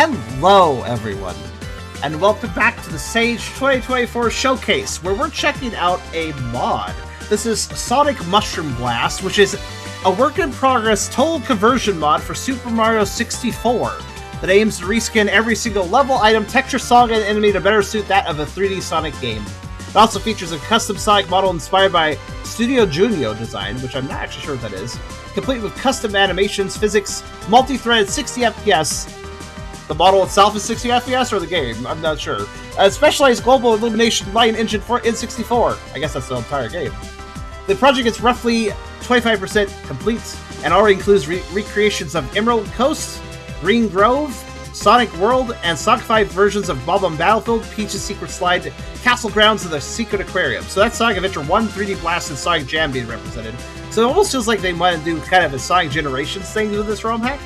Hello, everyone, and welcome back to the Sage 2024 Showcase, where we're checking out a mod. This is Sonic Mushroom Blast, which is a work-in-progress total conversion mod for Super Mario 64 that aims to reskin every single level, item, texture, song, and enemy to better suit that of a 3D Sonic game. It also features a custom Sonic model inspired by Studio Junio design, which I'm not actually sure what that is, complete with custom animations, physics, multi-threaded 60 FPS. The model itself is 60 FPS or the game? I'm not sure. A specialized global illumination light engine for N64. I guess that's the entire game. The project is roughly 25% complete and already includes recreations of Emerald Coast, Green Grove, Sonic World, and Sonic 5 versions of Bob-omb Battlefield, Peach's Secret Slide, Castle Grounds, and the Secret Aquarium. So that's Sonic Adventure 1, 3D Blast, and Sonic Jam being represented. So it almost feels like they might do kind of a Sonic Generations thing with this ROM hack.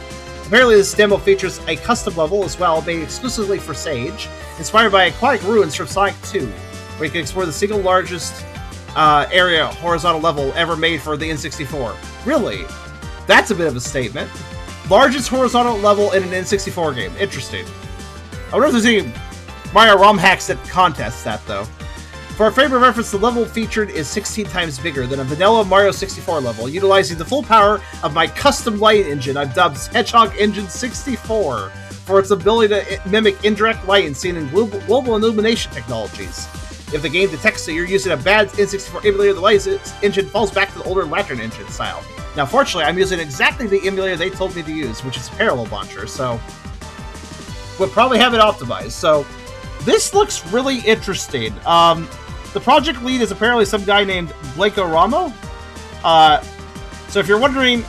Apparently this demo features a custom level as well, made exclusively for Sage, inspired by aquatic ruins from Sonic 2, where you can explore the single largest area horizontal level ever made for the N64. Really? That's a bit of a statement. Largest horizontal level in an N64 game. Interesting. I wonder if there's any Mario ROM hacks that contest that, though. For a frame of reference, the level featured is 16 times bigger than a vanilla Mario 64 level, utilizing the full power of my custom light engine I've dubbed Hedgehog Engine 64 for its ability to mimic indirect lighting seen in global illumination technologies. If the game detects that you're using a bad N64 emulator, the light engine falls back to the older Lantern engine style. Now, fortunately, I'm using exactly the emulator they told me to use, which is a parallel launcher, so we'll probably have it optimized. So this looks really interesting. The project lead is apparently some guy named Blako Ramo. So if you're wondering,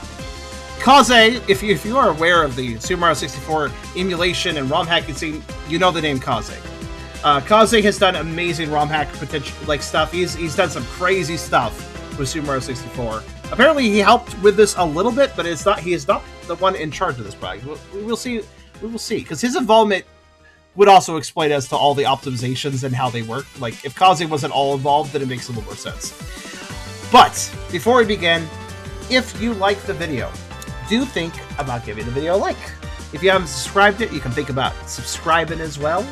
Kaze, if you are aware of the Super Mario 64 emulation and ROM hacking scene, you know the name Kaze. Kaze has done amazing ROM hack potential stuff. He's done some crazy stuff with Super Mario 64. Apparently he helped with this a little bit, but he is not the one in charge of this project. We will see, because his involvement would also explain as to all the optimizations and how they work. Like, if Kaze wasn't all involved, then it makes a little more sense. But, before we begin, if you like the video, do think about giving the video a like. If you haven't subscribed yet, you can think about subscribing as well.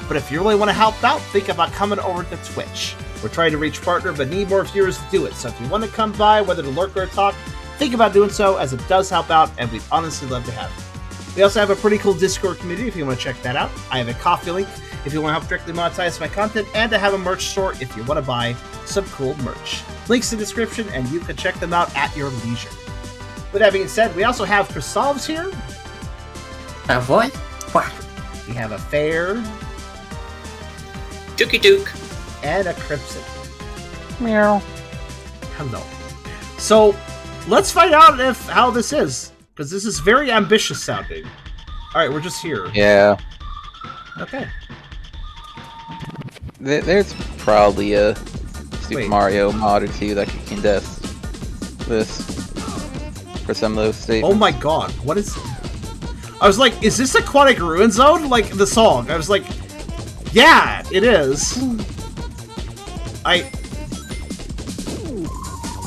But if you really want to help out, think about coming over to Twitch. We're trying to reach partner, but need more viewers to do it. So if you want to come by, whether to lurk or talk, think about doing so, as it does help out, and we'd honestly love to have you. We also have a pretty cool Discord community if you want to check that out. I have a Ko-fi link if you want to help directly monetize my content, and I have a merch store if you want to buy some cool merch. Links in the description, and you can check them out at your leisure. With that being said, we also have Krisolves here. What? We have a Fair. Dookie Duke. And a Crimson. Meow. Hello. So, let's find out how this is. Because this is very ambitious sounding. Alright, we're just here. Yeah. Okay. There's probably a Super Mario mod or two that could contest this for some of those statements. Oh my god, what is... I was like, is this Aquatic Ruin Zone? Like, the song. I was like, yeah, it is.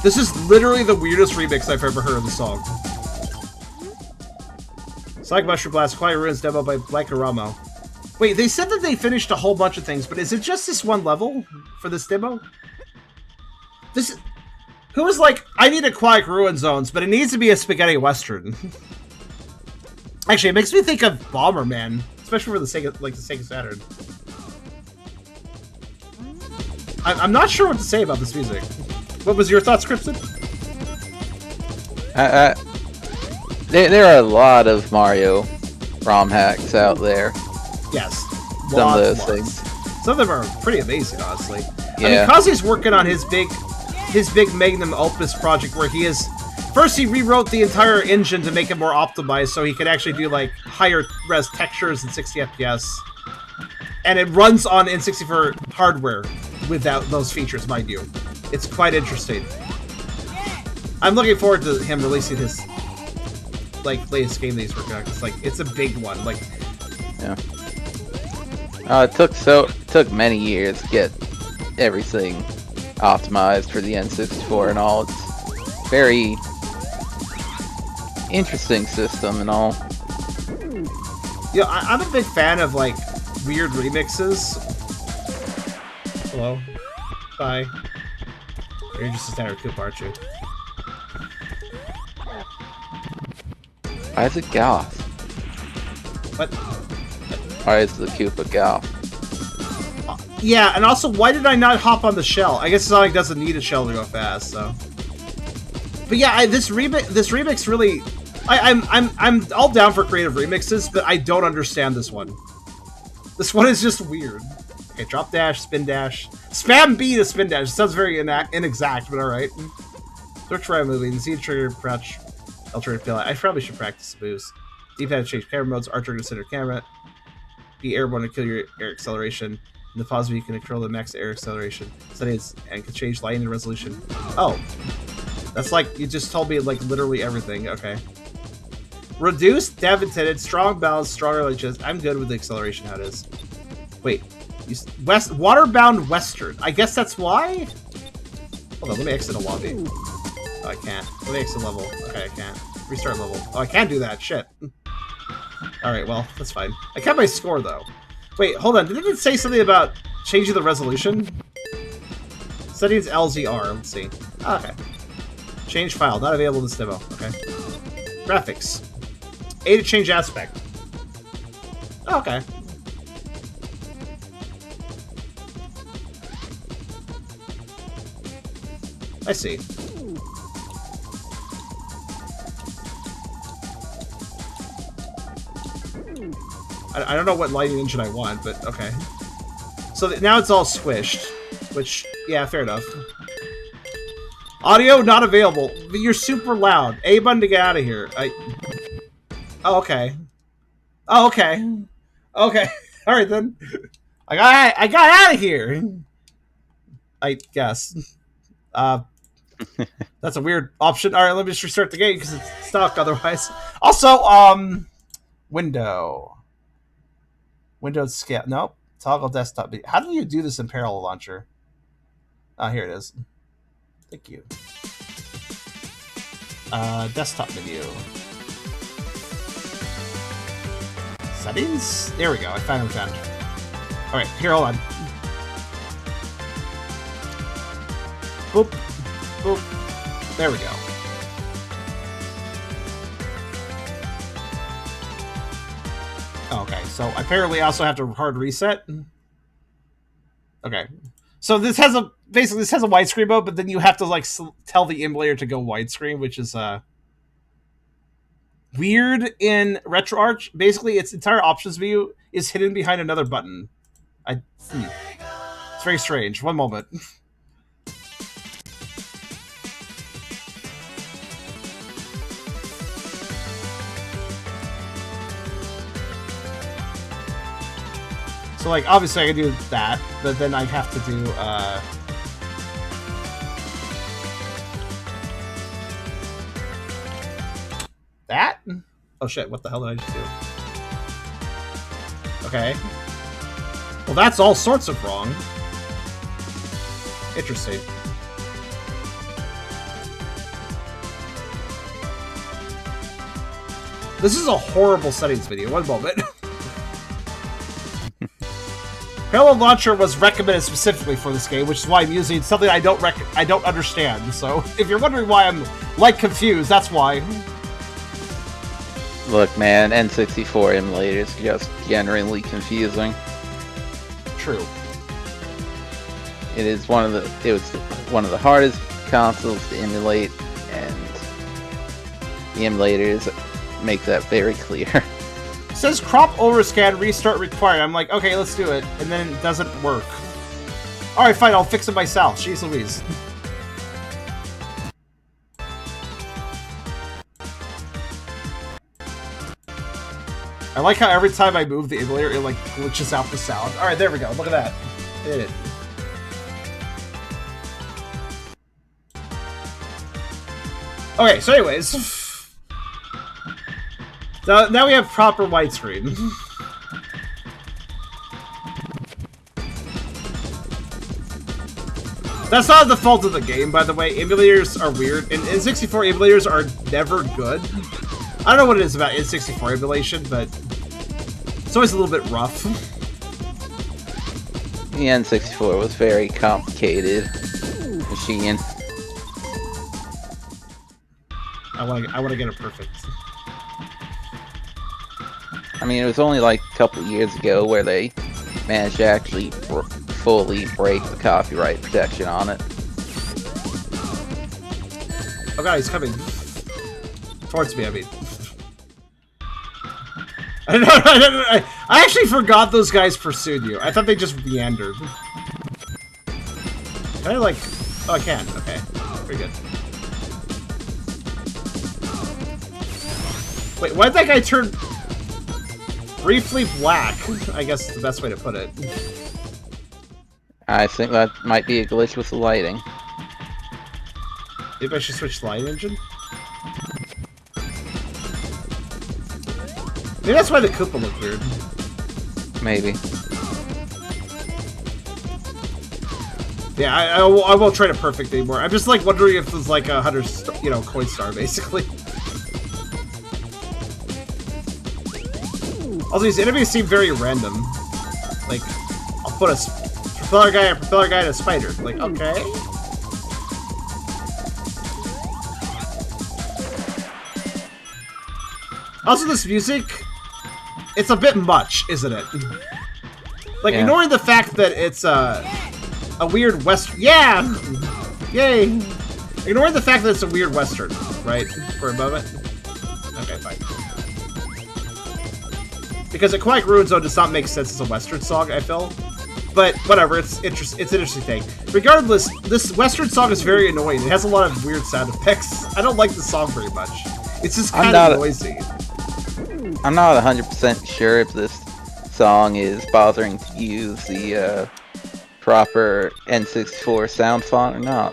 This is literally the weirdest remix I've ever heard of the song. Sonic Mushroom Blast, Quiet Ruins demo by Blako Ramo. Wait, they said that they finished a whole bunch of things, but is it just this one level for this demo? Who was like, I need Aquatic Ruin Zones, but it needs to be a spaghetti western. Actually, it makes me think of Bomberman, especially for the Sega Saturn. I'm not sure what to say about this music. What was your thoughts, Crimson? There are a lot of Mario ROM hacks out there. Yes. Some of those things. Some of them are pretty amazing, honestly. Yeah. I mean, Kaze's working on his big magnum opus project where he is... First, he rewrote the entire engine to make it more optimized so he could actually do, like, higher res textures and 60 FPS. And it runs on N64 hardware without those features, mind you. It's quite interesting. I'm looking forward to him releasing his latest game that he's working on. It's a big one. Yeah. It took many years to get everything optimized for the N64 and all. It's very interesting system and all. Yeah, I'm a big fan of, like, weird remixes. Hello. Bye. You're just a standard Koopa, aren't you? Why is it Goth? What? Why is the Koopa Goth? Yeah, and also, why did I not hop on the shell? I guess Sonic doesn't need a shell to go fast, so. But yeah, this remix really, I'm all down for creative remixes, but I don't understand this one. This one is just weird. Okay, drop dash, spin dash, spam B to spin dash. It sounds very inexact, but all right. Search for moving, Z trigger, crouch, L trigger, fill out. I probably should practice moves. D-pad to change camera modes, R trigger to center camera. B airborne to kill your air acceleration. In the pause, you can control the max air acceleration settings and can change lighting and resolution. Oh, that's like you just told me like literally everything. Okay. Reduced, dab intended, strong balance, stronger like just. I'm good with the acceleration. How it is. Wait, waterbound western. I guess that's why. Hold on, let me exit a lobby. Oh, I can't. Let me exit level. Okay, I can't. Restart level. Oh, I can't do that. Shit. Alright, well, that's fine. I kept my score, though. Wait, hold on. Didn't it say something about changing the resolution? Settings LZR. Let's see. Oh, okay. Change file. Not available in this demo. Okay. Graphics. A to change aspect. Oh, okay. I see. I don't know what lighting engine I want, but okay. So now it's all squished, which, yeah, fair enough. Audio not available. You're super loud. A button to get out of here. Oh, okay. Oh, okay. Okay. All right then. I got out of here. I guess. That's a weird option. All right, let me just restart the game because it's stuck otherwise. Also, window. Windows scale. Nope. Toggle desktop. How do you do this in Parallel Launcher? Oh, here it is. Thank you. Desktop menu. Settings? There we go. I finally found it. Alright, here, hold on. Boop. Boop. There we go. Okay, so apparently I also have to hard reset. Okay. So this has a widescreen mode, but then you have to like tell the emulator to go widescreen, which is weird in RetroArch. Basically, its entire options view is hidden behind another button. It's very strange. One moment. So, like, obviously I can do that, but then I have to do, that? Oh shit, what the hell did I just do? Okay. Well, that's all sorts of wrong. Interesting. This is a horrible settings video. One moment. Parallel Launcher was recommended specifically for this game, which is why I'm using something I don't understand. So, if you're wondering why I'm, like, confused, that's why. Look, man, N64 emulators are just genuinely confusing. True. It was one of the hardest consoles to emulate, and the emulators make that very clear. It says crop overscan restart required. I'm like, okay, let's do it, and then it doesn't work. All right, fine, I'll fix it myself. Jeez Louise. I like how every time I move the emulator, it like glitches out the sound. All right, there we go. Look at that. I did it. Okay, so anyways. So now we have proper widescreen. That's not the fault of the game, by the way. Emulators are weird, and N64 emulators are never good. I don't know what it is about N64 emulation, but It's always a little bit rough. The N64 was very complicated machine. I want to get it perfect. I mean, it was only like a couple of years ago where they managed to actually fully break the copyright protection on it. Oh god, he's coming. Towards me, I mean. I actually forgot those guys pursued you. I thought they just meandered. Can I, like... Oh, I can. Okay. Pretty good. Wait, why did that guy turn... briefly black? I guess is the best way to put it. I think that might be a glitch with the lighting. Maybe I should switch the light engine? Maybe that's why the Koopa looked weird. Maybe. Yeah, I won't try to perfect anymore. I'm just like wondering if there's like a 100, you know, coin star basically. Also, these enemies seem very random. Like, I'll put a propeller guy, and a spider. Like, okay. Also, this music, it's a bit much, isn't it? Like, yeah. Ignoring the fact that it's a weird western. Yeah! Yay! Ignoring the fact that it's a weird western, right? For a moment. Okay, fine. Because A Quiet Ruin Zone does not make sense as a western song, I feel. But whatever, it's an interesting thing. Regardless, this western song is very annoying. It has a lot of weird sound effects. I don't like the song very much. It's just kind of noisy. I'm not 100% sure if this song is bothering to use the proper N64 sound font or not.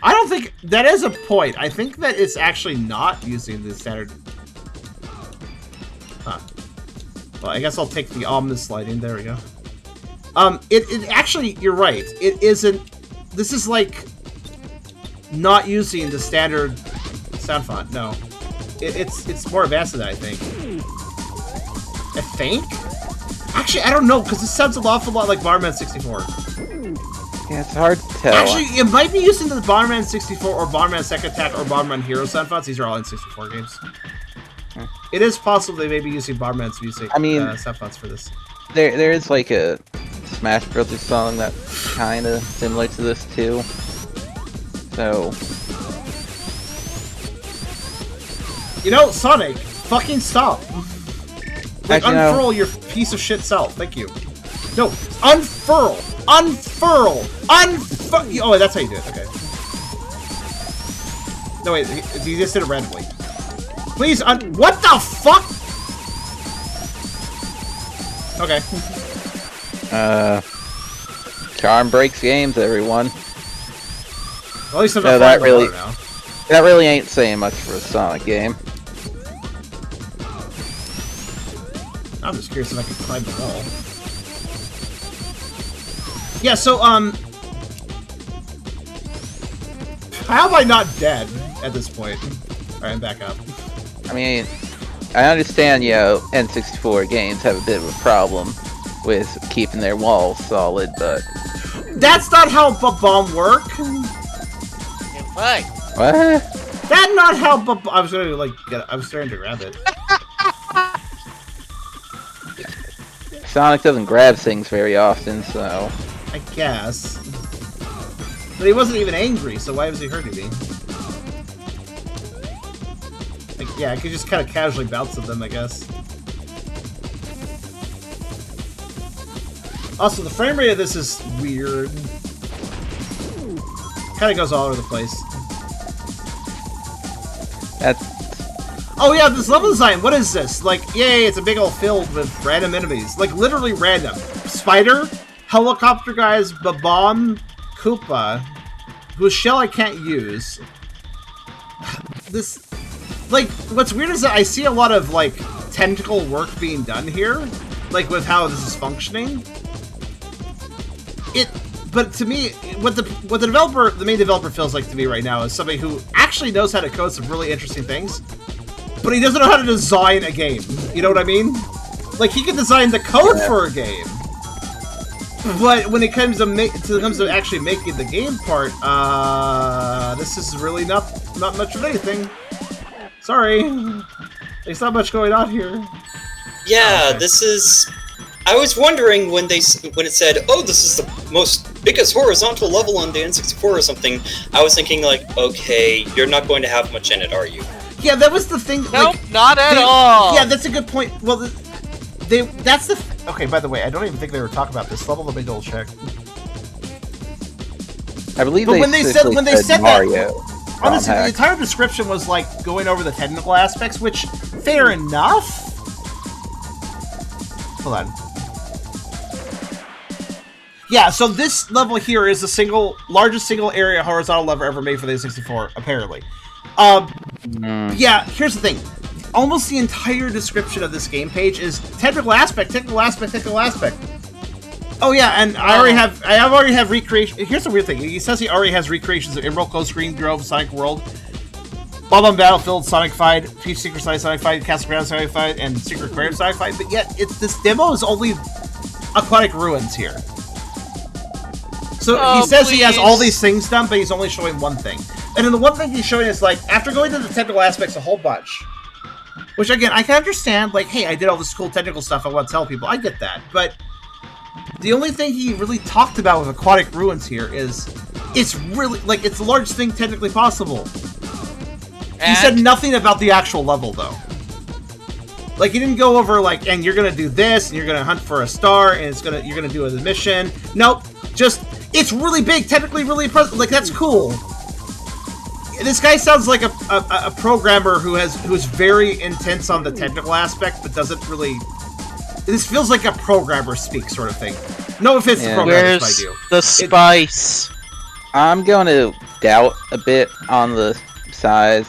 I don't think that is a point. I think that it's actually not using the standard. Huh. Well, I guess I'll take the ominous lighting. There we go. It actually, you're right. It isn't. This is like not using the standard sound font. No, it's more advanced than that, I think. Actually, I don't know because it sounds an awful lot like Bomberman 64. Yeah, it's hard to tell. Actually, it might be using the Bomberman 64 or Bomberman Second Attack or Bomberman Hero sound fonts. These are all in 64 games. It is possible they may be using Bomberman's music. I mean, sound fonts for this. There is like a Smash Brothers song that's kind of similar to this too. So, you know, Sonic, fucking stop. Like, actually, unfurl no. your piece of shit self. Thank you. No, unfurl, unfurl. Oh, that's how you do it. Okay. No wait, he just did it randomly. Please, what the fuck? Okay. Charm breaks games, everyone. Well, at least I'm No, not that really ain't saying much for a Sonic game. I'm just curious if I can climb the wall. Yeah, so, how am I not dead at this point? Alright, I'm back up. I mean, I understand, N64 games have a bit of a problem with keeping their walls solid, but... That's not how bomb work! What? What? That's not how I was gonna, like, I was starting to grab it. Sonic doesn't grab things very often, so... I guess. But he wasn't even angry, so why was he hurting me? Like, yeah, I could just kind of casually bounce at them, I guess. Also, the frame rate of this is weird. Kind of goes all over the place. That's... Oh yeah, this level design, what is this? Like, yay, it's a big old field with random enemies. Like, literally random. Spider, helicopter guys, Bomb, Koopa, whose shell I can't use. This... Like, what's weird is that I see a lot of, like, tentacle work being done here. Like, with how this is functioning. But to me, what the main developer feels like to me right now is somebody who actually knows how to code some really interesting things. but he doesn't know how to design a game. You know what I mean? Like, he can design the code for a game. But when it comes to actually making the game part, this is really not much of anything. Sorry. There's not much going on here. Yeah, okay. This is... I was wondering when it said, "Oh, this is the biggest horizontal level on the N64 or something." I was thinking like, okay, you're not going to have much in it, are you? Yeah, that was the thing. Nope, like, not at all. Yeah, that's a good point. Well, that's the. Okay, by the way, I don't even think they were talking about this level. Let me double check. I believe But when they said Mario, that, honestly, the entire description was like going over the technical aspects, which fair enough. Hold on. Yeah, so this level here is the largest single area horizontal level ever made for the N64, apparently. Yeah, here's the thing. Almost the entire description of this game page is technical aspect. Oh yeah, and I already have recreation. Here's the weird thing. He says he already has recreations of Emerald Coast, Green Grove, Sonic World, Bomb Battlefield, Sonic Fight, Peach Secret Side, Sonic Fight, Castle Ground, Sonic Fight, and Secret Aquarium, Sonic Fight. But yet, this demo is only Aquatic Ruins here. So he says he has all these things done, but he's only showing one thing. And then the one thing he's showing is like, after going to the technical aspects a whole bunch, which again, I can understand, like, hey, I did all this cool technical stuff, I want to tell people, I get that. But the only thing he really talked about with Aquatic Ruins here is, it's really, like, it's the largest thing technically possible. He said nothing about the actual level, though. Like, he didn't go over, like, and you're gonna do this, and you're gonna hunt for a star, and you're gonna do a mission. Nope, just... It's really big, technically really impressive. Like, that's cool. This guy sounds like a programmer who's very intense on the technical aspect, but doesn't really. This feels like a programmer speak sort of thing. No offense to programmers, Where's I do. the spice? I'm going to doubt a bit on the size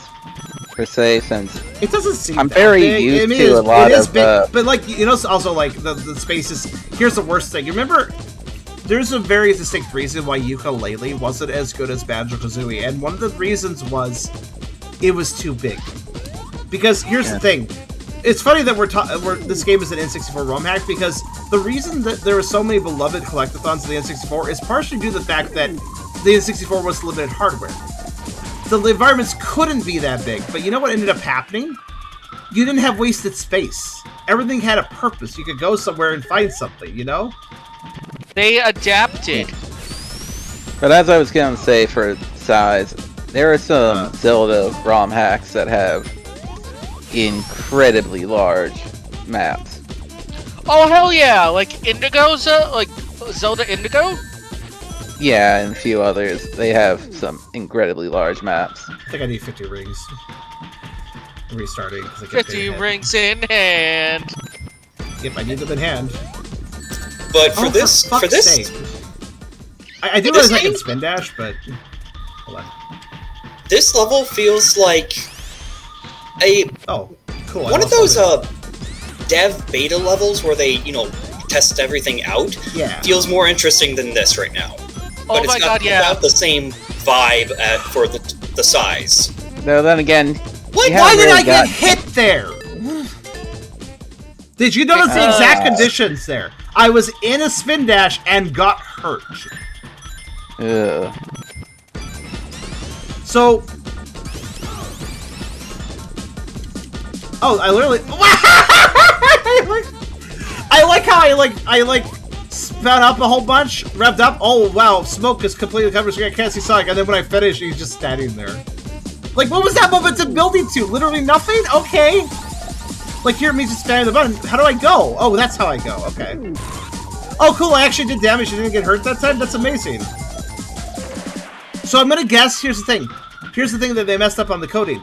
per se, since it doesn't seem. I'm very big. used I mean, to a lot it is of. Big, but like also like the spaces. Here's the worst thing. You remember? There's a very distinct reason why Yooka-Laylee wasn't as good as Banjo-Kazooie, and one of the reasons was it was too big. Because here's the thing, it's funny that this game is an N64 ROM hack, because the reason that there are so many beloved collectathons of the N64 is partially due to the fact that the N64 was limited hardware. The environments couldn't be that big, but you know what ended up happening? You didn't have wasted space. Everything had a purpose. You could go somewhere and find something, you know? They adapted. But as I was going to say, for size, there are some Zelda ROM hacks that have incredibly large maps. Oh hell yeah! Like Indigo, like Zelda Indigo. Yeah, and a few others. They have some incredibly large maps. I think I need 50 rings. Restarting. 50 rings in hand. Yep, I need them in hand. But for this, sake. I do realize I can spin dash, but hold on. This level feels like cool. One of those dev beta levels where they test everything out. Yeah. Feels more interesting than this right now. But Oh my god, yeah. About the same vibe for the size. No, then again. Why did I get hit there? Did you notice the exact conditions there? I was in a spin dash and got hurt. Ugh. So... Oh, I literally... I like how I spun up a whole bunch, revved up. Oh, wow, smoke is completely covered, so I can't see Sonic. And then when I finish, he's just standing there. Like, what was that momentum building to? Literally nothing? Okay. Like, here, me just spamming the button. How do I go? Oh, that's how I go. Okay. Oh, cool. I actually did damage. I didn't get hurt that time. That's amazing. So I'm gonna guess. Here's the thing. Here's the thing that they messed up on the coding.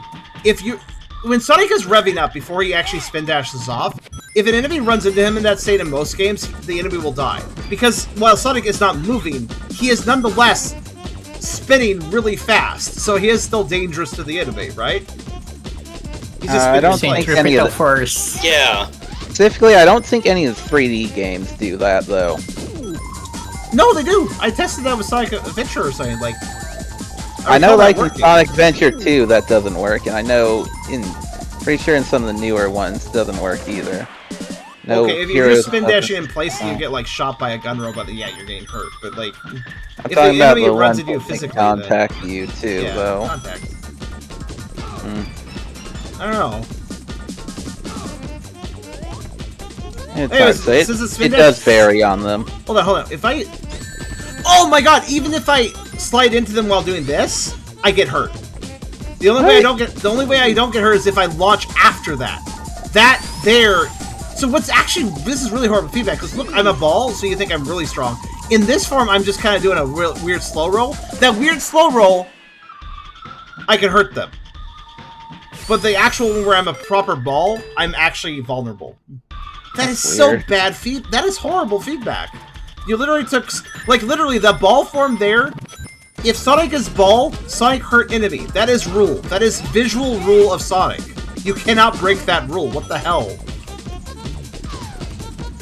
When Sonic is revving up before he actually spin dashes off, if an enemy runs into him in that state in most games, the enemy will die. Because while Sonic is not moving, he is nonetheless spinning really fast. So he is still dangerous to the enemy, right? I don't think any of the force. Yeah. Specifically, I don't think any of the 3D games do that, though. No, they do. I tested that with Sonic Adventure or something. Like, I know, like in Sonic Adventure 2, that doesn't work, and I know in Pretty sure in some of the newer ones it doesn't work either. No okay, if you're heroes just spin above dashing the- in place and you get like shot by a gun robot, then yeah, you're getting hurt. But like, I'm if talking the about enemy the runs ones into you that physically, contact you too, yeah, though. contact. Mm. I don't know. It's Anyways, hard to say. since it's spin It dash- does vary on them. Hold on. If I, oh my god, even if I slide into them while doing this, I get hurt. The only way I don't get hurt is if I launch after that. That there. So what's actually, this is really horrible feedback, because look, I'm a ball, so you think I'm really strong. In this form, I'm just kind of doing a weird slow roll. That weird slow roll, I can hurt them. But the actual one where I'm a proper ball, I'm actually vulnerable. That's so weird. bad that is horrible feedback. You literally took, like literally the ball form there, if Sonic is ball, Sonic hurt enemy. That is rule. That is visual rule of Sonic. You cannot break that rule. What the hell?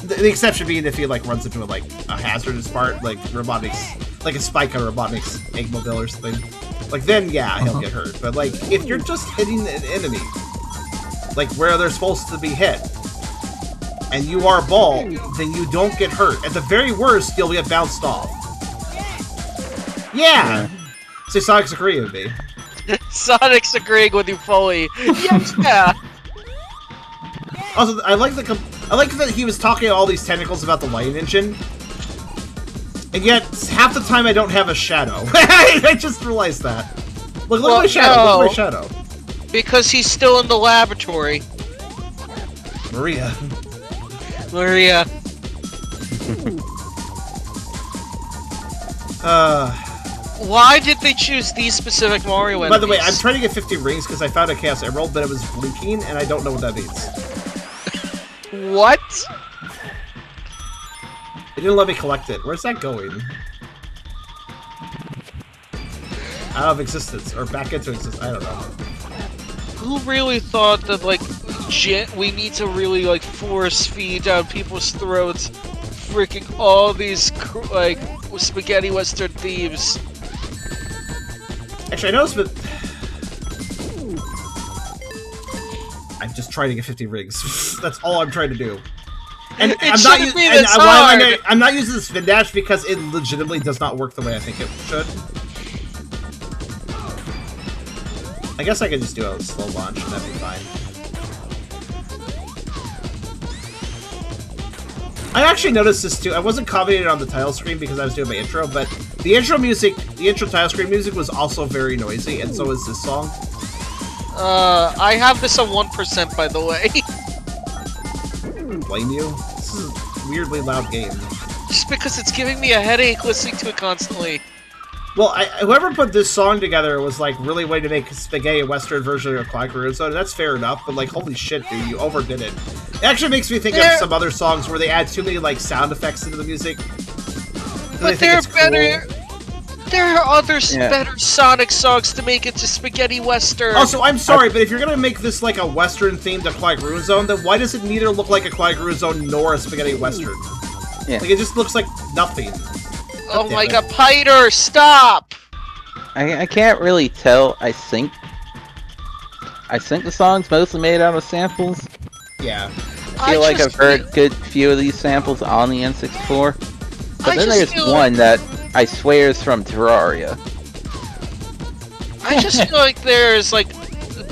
The exception being if he like runs into a hazardous part, like robotics, like a spike on robotics Eggmobile or something. Like then yeah, he'll get hurt. But like if you're just hitting an enemy, like where they're supposed to be hit, and you are a ball, then you don't get hurt. At the very worst, you'll get bounced off. Yeah! Say Sonic's agreeing with me. Sonic's agreeing with you fully. Yes, yeah. Also, I like that he was talking all these technicals about the light engine, and yet half the time I don't have a shadow. I just realized that. Look at my shadow. No. Look at my shadow. Because he's still in the laboratory. Maria. Maria. Why did they choose these specific Mario enemies? By the way, I'm trying to get 50 rings because I found a Chaos Emerald, but it was blinking, and I don't know what that means. What? It didn't let me collect it. Where's that going? Out of existence, or back into existence. I don't know. Who really thought that, like, we need to really, like, force feed down people's throats freaking all these, like, spaghetti western themes? Actually, I noticed, but I'm just trying to get 50 rings. That's all I'm trying to do. And I'm not using the spin dash because it legitimately does not work the way I think it should. I guess I could just do a slow launch and that'd be fine. I actually noticed this too. I wasn't commenting on the title screen because I was doing my intro, but the intro title screen music was also very noisy, and so is this song. I have this on 1%, by the way. Blame you? This is a weirdly loud game. Just because it's giving me a headache listening to it constantly. Well, whoever put this song together was like really way to make a spaghetti western version of Clyde Caruso, and that's fair enough, but like, holy shit, dude, you overdid it. It actually makes me think of some other songs where they add too many like sound effects into the music. But they're better. There are other better Sonic songs to make it to spaghetti western. Also, I'm sorry, but if you're gonna make this like a western themed to Clyde Caruso, then why does it neither look like a Clyde Caruso nor a spaghetti western? Yeah. Like, it just looks like nothing. Oh my god, Piter, stop! I can't really tell. I think the song's mostly made out of samples. Yeah. I feel like I've heard a good few of these samples on the N64. But then there's one that I swear is from Terraria. I just feel like there's like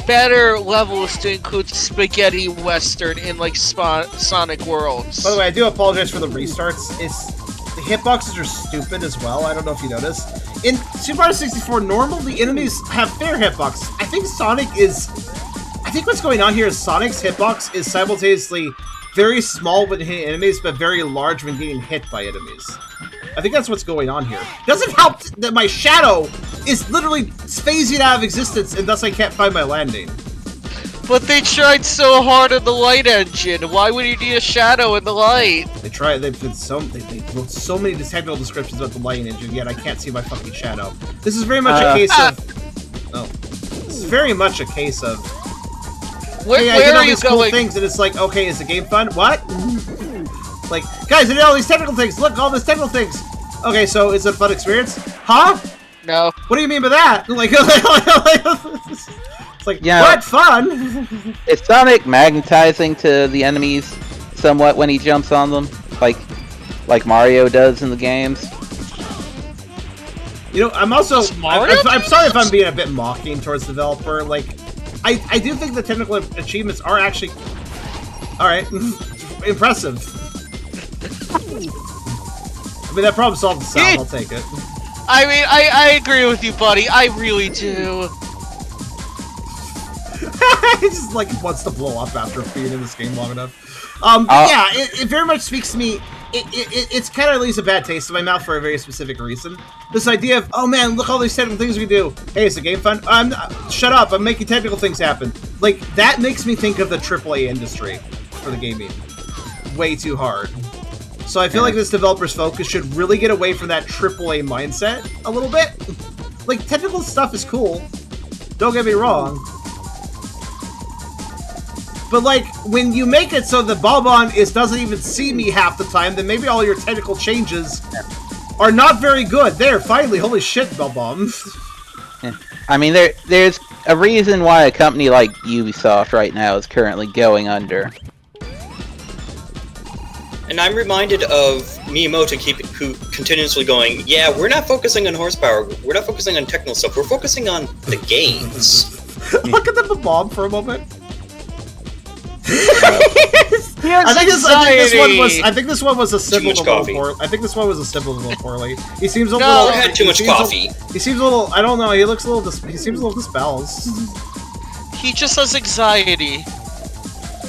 better levels to include spaghetti western in like Sonic Worlds. By the way, I do apologize for the restarts. The hitboxes are stupid as well. I don't know if you noticed. In Super Mario 64, normally the enemies have fair hitboxes. I think what's going on here is Sonic's hitbox is simultaneously very small when hitting enemies, but very large when getting hit by enemies. I think that's what's going on here. Doesn't help that my shadow is literally phasing out of existence, and thus I can't find my landing. But they tried so hard on the light engine. Why would you need a shadow in the light? They wrote so many technical descriptions about the lighting engine, yet I can't see my fucking shadow. This is very much a case of... Oh. This is very much a case of... Where I did all are you these cool going? things, and it's like, okay, is the game fun? What? Like, guys, I did all these technical things! Look, all these technical things! Okay, so it's a fun experience? Huh? No. What do you mean by that? Like, it's like, Yeah. what fun! Is Sonic magnetizing to the enemies somewhat when he jumps on them, like Mario does in the games? You know, I'm also... Mario I'm sorry if I'm being a bit mocking towards the developer. Like, I do think the technical achievements are actually... Alright. Impressive. I mean, that problem solved itself. I'll take it. I mean, I agree with you, buddy. I really do. He just, like, wants to blow up after being in this game long enough. Yeah, it very much speaks to me. It's kind of leaves a bad taste in my mouth for a very specific reason. This idea of, oh man, look all these technical things we do. Hey, is the game fun? Shut up, I'm making technical things happen. Like, that makes me think of the AAA industry for the gaming way too hard. So I feel like this developer's focus should really get away from that AAA mindset a little bit. Like, technical stuff is cool. Don't get me wrong. But, like, when you make it so the Bob-on doesn't even see me half the time, then maybe all your technical changes are not very good. There, finally, holy shit, Bob-on. I mean, there's a reason why a company like Ubisoft right now is currently going under. And I'm reminded of Miyamoto who continuously going, yeah, we're not focusing on horsepower, we're not focusing on technical stuff, we're focusing on the games. Look at the Bob for a moment. I think this one was a symbol much a little coffee. poorly. I think this one was a symbol a little poorly. He seems a little. No, I had too much coffee. He seems a little. I don't know. He looks a little. He seems a little dispelled. He just has anxiety.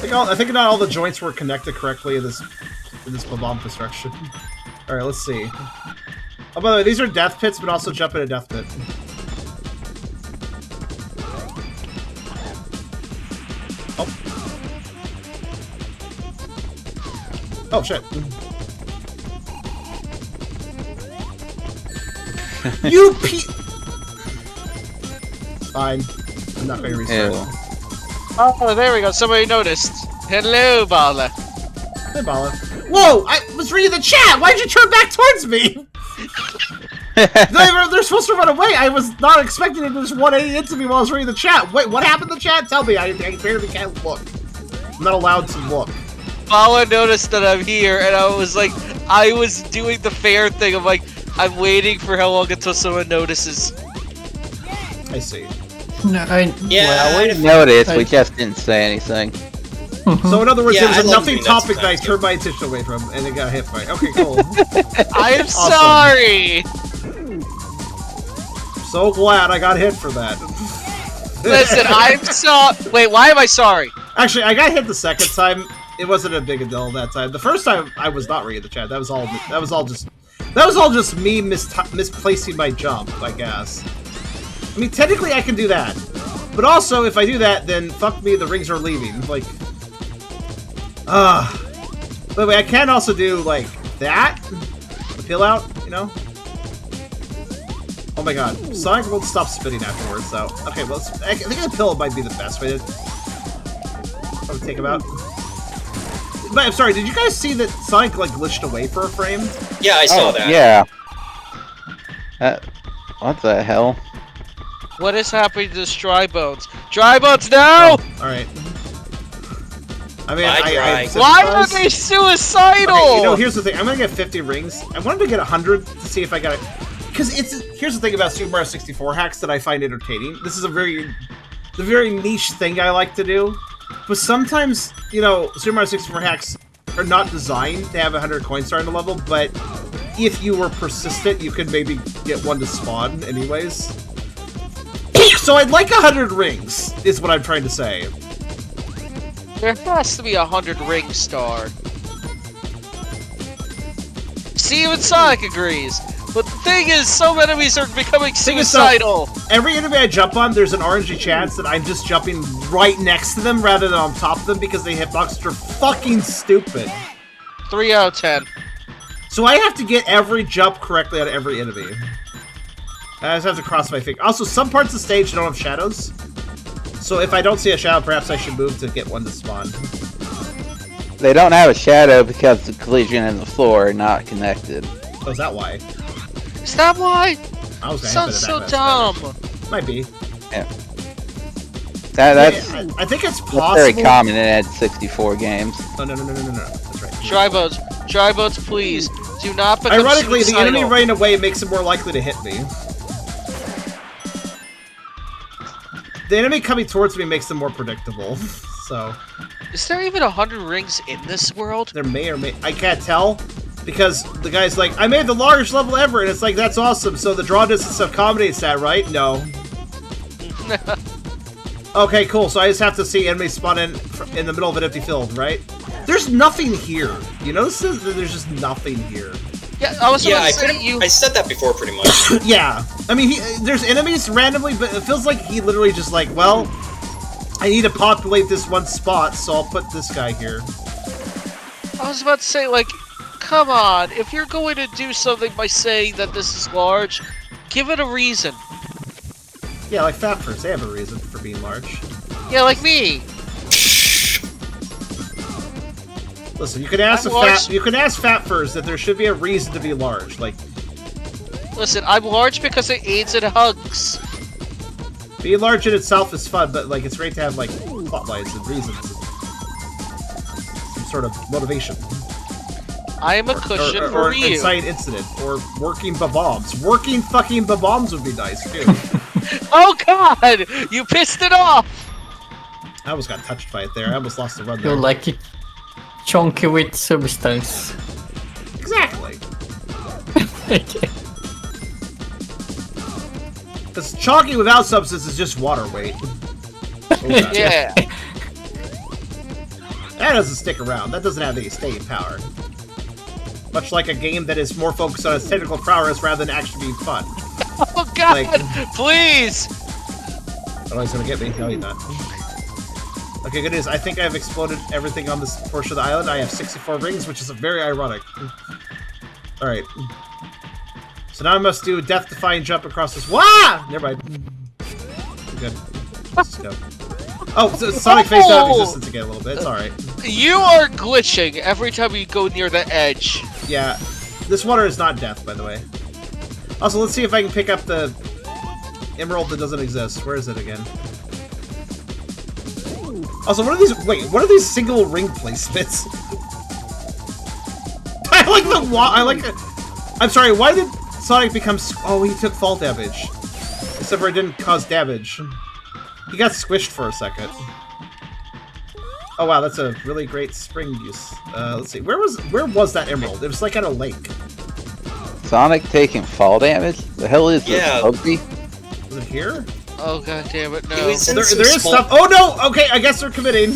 I think not all the joints were connected correctly in this bomb construction. All right, let's see. Oh, by the way, these are death pits, but also jump in a death pit. Oh. Oh shit. You Fine. I'm not going to restart. Ew. Oh, there we go. Somebody noticed. Hello, Bala. Hey, Bala. Whoa! I was reading the chat! Why'd you turn back towards me? They're supposed to run away! I was not expecting them to just 180 into me while I was reading the chat! Wait, what happened in the chat? Tell me, I barely can't look. I'm not allowed to look. Bala noticed that I'm here, and I was like, I was doing the fair thing of like, I'm waiting for how long until someone notices. I see. No, Yeah, We noticed, we just didn't say anything. So in other words, Yeah, there I was a love nothing doing that topic that I sometimes, turned my attention away from, and it got hit by. Okay, cool. I am Awesome. sorry! So glad I got hit for that. Listen, Wait, why am I sorry? Actually, I got hit the second time. It wasn't a big deal that time. The first time, I was not reading the chat. That was all just me misplacing my jump, I guess. I mean, technically, I can do that. But also, if I do that, then fuck me, the rings are leaving. Like, by the way, I can also do, like, that. The pill out, you know? Oh my god. Sonic won't stop spinning afterwards, so... Okay, well, I think the pill might be the best way to... I'll take him out. But, I'm sorry, did you guys see that Sonic, like, glitched away for a frame? Yeah, I saw that. Yeah. What the hell? What is happening to this Dry Bones? Dry Bones, no! Alright. I mean, Bye, Dry. Why are they suicidal? Okay, you know, here's the thing. I'm gonna get 50 rings. I wanted to get 100 to see if I got it. Because here's the thing about Super Mario 64 hacks that I find entertaining. This is a very niche thing I like to do. But sometimes, you know, Super Mario 64 hacks are not designed to have 100 coin star in the level, but if you were persistent, you could maybe get one to spawn anyways. So I'd like 100 rings, is what I'm trying to say. There has to be 100 ring star. See, even Sonic agrees. But the thing is, some enemies are becoming suicidal. Every enemy I jump on, there's an orangey chance that I'm just jumping right next to them rather than on top of them because they hitboxes are fucking stupid. 3 out of 10. So I have to get every jump correctly on every enemy. I just have to cross my fingers. Also, some parts of the stage don't have shadows. So if I don't see a shadow, perhaps I should move to get one to spawn. They don't have a shadow because the collision and the floor are not connected. Oh, is that why? Is that why? I was gonna Sounds so dumb. Might be. Yeah. That's I think it's That's possible. very common. It had 64 games. Oh, no. That's right. Dry boats, please. Do not become Ironically, the suicidal. enemy running away makes it more likely to hit me. The enemy coming towards me makes them more predictable. So, Is there even 100 rings in this world? there may or may... I can't tell. Because the guy's like, I made the largest level ever, and it's like, that's awesome. So the draw distance accommodates that, right? No. Okay, cool. So I just have to see enemies spawn in the middle of an empty field, right? There's nothing here. You notice that there's just nothing here. Yeah, I was about I to say you. I said that before, pretty much. Yeah. I mean, there's enemies randomly, but it feels like he literally just like, well, I need to populate this one spot, so I'll put this guy here. I was about to say, like, come on. If you're going to do something by saying that this is large, give it a reason. Yeah, like Fat Furs, they have a reason for being large. Yeah, like me. Listen, you can ask Fat Furs that there should be a reason to be large. Like, Listen, I'm large because it aids in hugs. being large in itself is fun, but like it's great to have like plot lines and reasons, and some sort of motivation. I am a cushion or for an you. incite incident, or working bombs. Working fucking bombs would be nice too. Oh god! You pissed it off! I almost got touched by it there. I almost lost the run You there. like it chunky with substance. Exactly. Okay. Because chalky without substance is just water weight. Oh, Yeah. That doesn't stick around. That doesn't have any staying power. Much like a game that is more focused on its technical prowess rather than actually being fun. Oh god! Like- Please! Oh, he's gonna get me. No, he's not. Okay, good news. I think I've exploded everything on this portion of the island. I have 64 rings, which is very ironic. Alright. So now I must do a death-defying jump across this. Wah! Never mind. I'm good. Let's go. Oh, so Sonic faced out of existence again a little bit. It's alright. You are glitching every time you go near the edge. Yeah. This water is not death, by the way. Also, let's see if I can pick up the emerald that doesn't exist. Where is it again? Also, what are these? Wait, what are these single ring placements? I like the I like. I'm sorry. Why did Sonic become? Oh, he took fall damage. Except for it didn't cause damage. He got squished for a second. Oh wow, that's a really great spring use. Let's see. Where was that emerald? It was like at a lake. Sonic taking fall damage? The hell is this? Yeah. Ugly? Was it here? Oh god damn it, no. It was in There some is small- stuff. Oh no! Okay, I guess they're committing.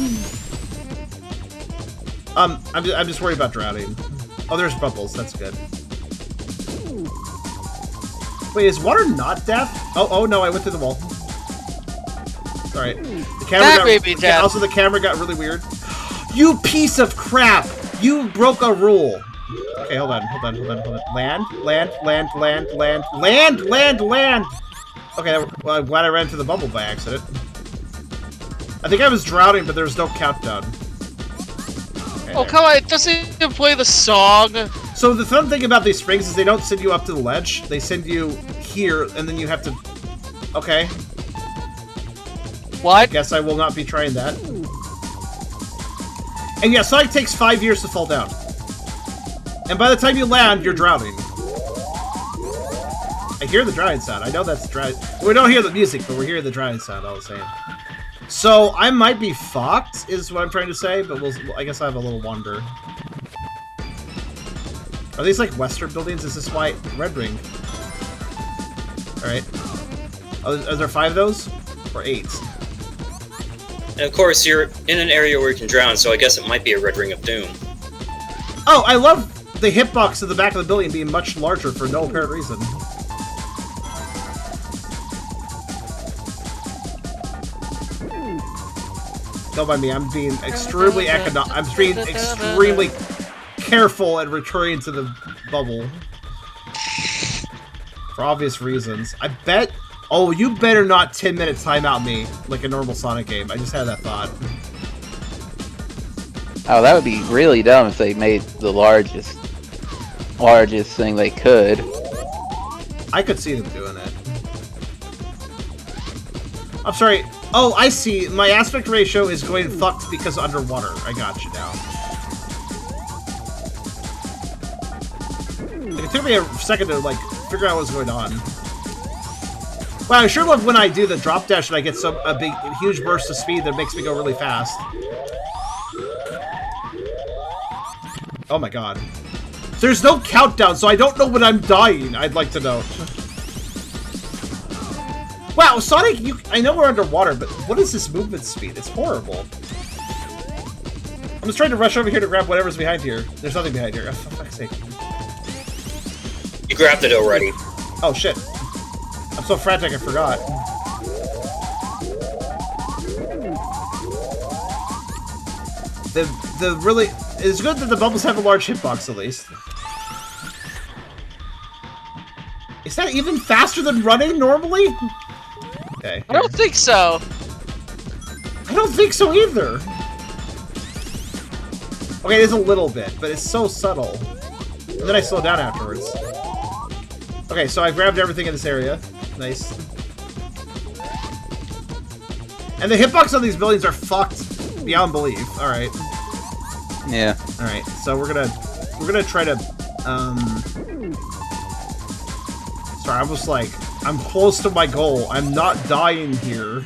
I'm just worried about drowning. Oh, there's bubbles. That's good. Wait, is water not death? Oh no! I went through the wall. Alright. The camera That got. may be death. Also, the camera got really weird. You piece of crap! You broke a rule. Okay, hold on. Land. Okay, well, I'm glad I ran into the bubble by accident. I think I was drowning, but there was no countdown. Okay, Oh there. come on, it doesn't even play the song. So the fun thing about these springs is they don't send you up to the ledge. They send you here, and then you have to... Okay, What? guess I will not be trying that. And yeah, Sonic takes 5 years to fall down. And by the time you land, you're drowning. I hear the drying sound. I know that's dry. We don't hear the music, but we're hearing the drying sound all the same. So I might be fucked, is what I'm trying to say, but I guess I have a little wonder. Are these like Western buildings? Is this why red ring? All right. Are there 5 of those or 8? And of course, you're in an area where you can drown, so I guess it might be a red ring of doom. Oh, I love the hitbox at the back of the building being much larger for no apparent reason. Don't mind me, I'm being extremely I'm being extremely careful at returning to the bubble. For obvious reasons. I bet... Oh, you better not 10 minutes timeout me like a normal Sonic game. I just had that thought. Oh, that would be really dumb if they made the largest thing they could. I could see them doing it. I'm sorry, Oh, I see. My aspect ratio is going fucked because underwater. I got you now. It took me a second to, like, figure out what's going on. Wow, I sure love when I do the drop dash and I get a huge burst of speed that makes me go really fast. Oh my god. There's no countdown, so I don't know when I'm dying, I'd like to know. Wow, Sonic, I know we're underwater, but what is this movement speed? It's horrible. I'm just trying to rush over here to grab whatever's behind here. There's nothing behind here. Oh, for fuck's sake. You grabbed it already. Oh, shit. I'm so frantic, I forgot. It's good that the bubbles have a large hitbox, at least. Is that even faster than running, normally? Okay. I don't think so. I don't think so, either. Okay, it is a little bit, but it's so subtle. And then I slow down afterwards. Okay, so I grabbed everything in this area. Nice. And the hitbox on these buildings are fucked beyond belief. Alright. Yeah. Alright, so we're gonna try to, sorry, I'm just like, I'm close to my goal. I'm not dying here.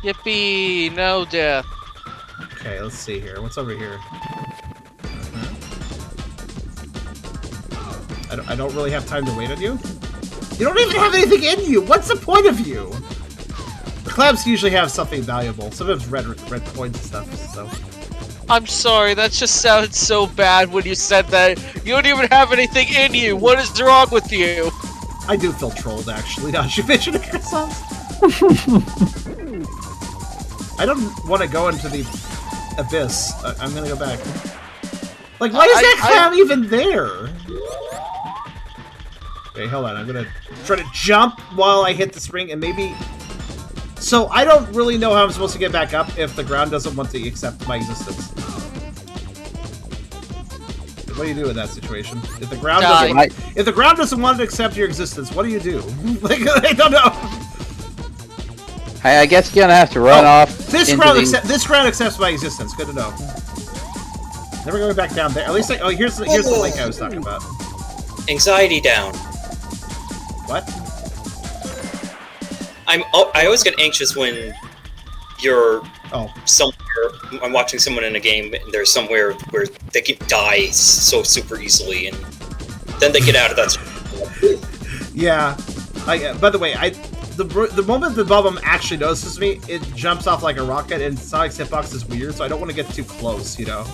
Yippee! No death. Okay, let's see here. What's over here? I don't really have time to wait on you. You don't even have anything in you! What's the point of you? Clams usually have something valuable. Sometimes red coins and stuff, so... I'm sorry, that just sounded so bad when you said that. You don't even have anything in you! What is wrong with you? I do feel trolled, actually, now that you mention it yourself. I don't want to go into the abyss. I'm gonna go back. Like, why is that clam even there? Okay, hold on. I'm gonna try to jump while I hit the spring and maybe... So, I don't really know how I'm supposed to get back up if the ground doesn't want to accept my existence. What do you do in that situation? If the ground doesn't want to accept your existence, what do you do? Like, I don't know. I guess you're gonna have to run off. This ground accepts my existence. Good to know. Never going back down there. At least here's the lake I was talking about. Anxiety down. What? I always get anxious when you're somewhere. I'm watching someone in a game and there's somewhere where they can die so super easily, and then they get out of that. Yeah. By the way, the moment the bubble actually notices me, it jumps off like a rocket, and Sonic's hitbox is weird, so I don't want to get too close, you know.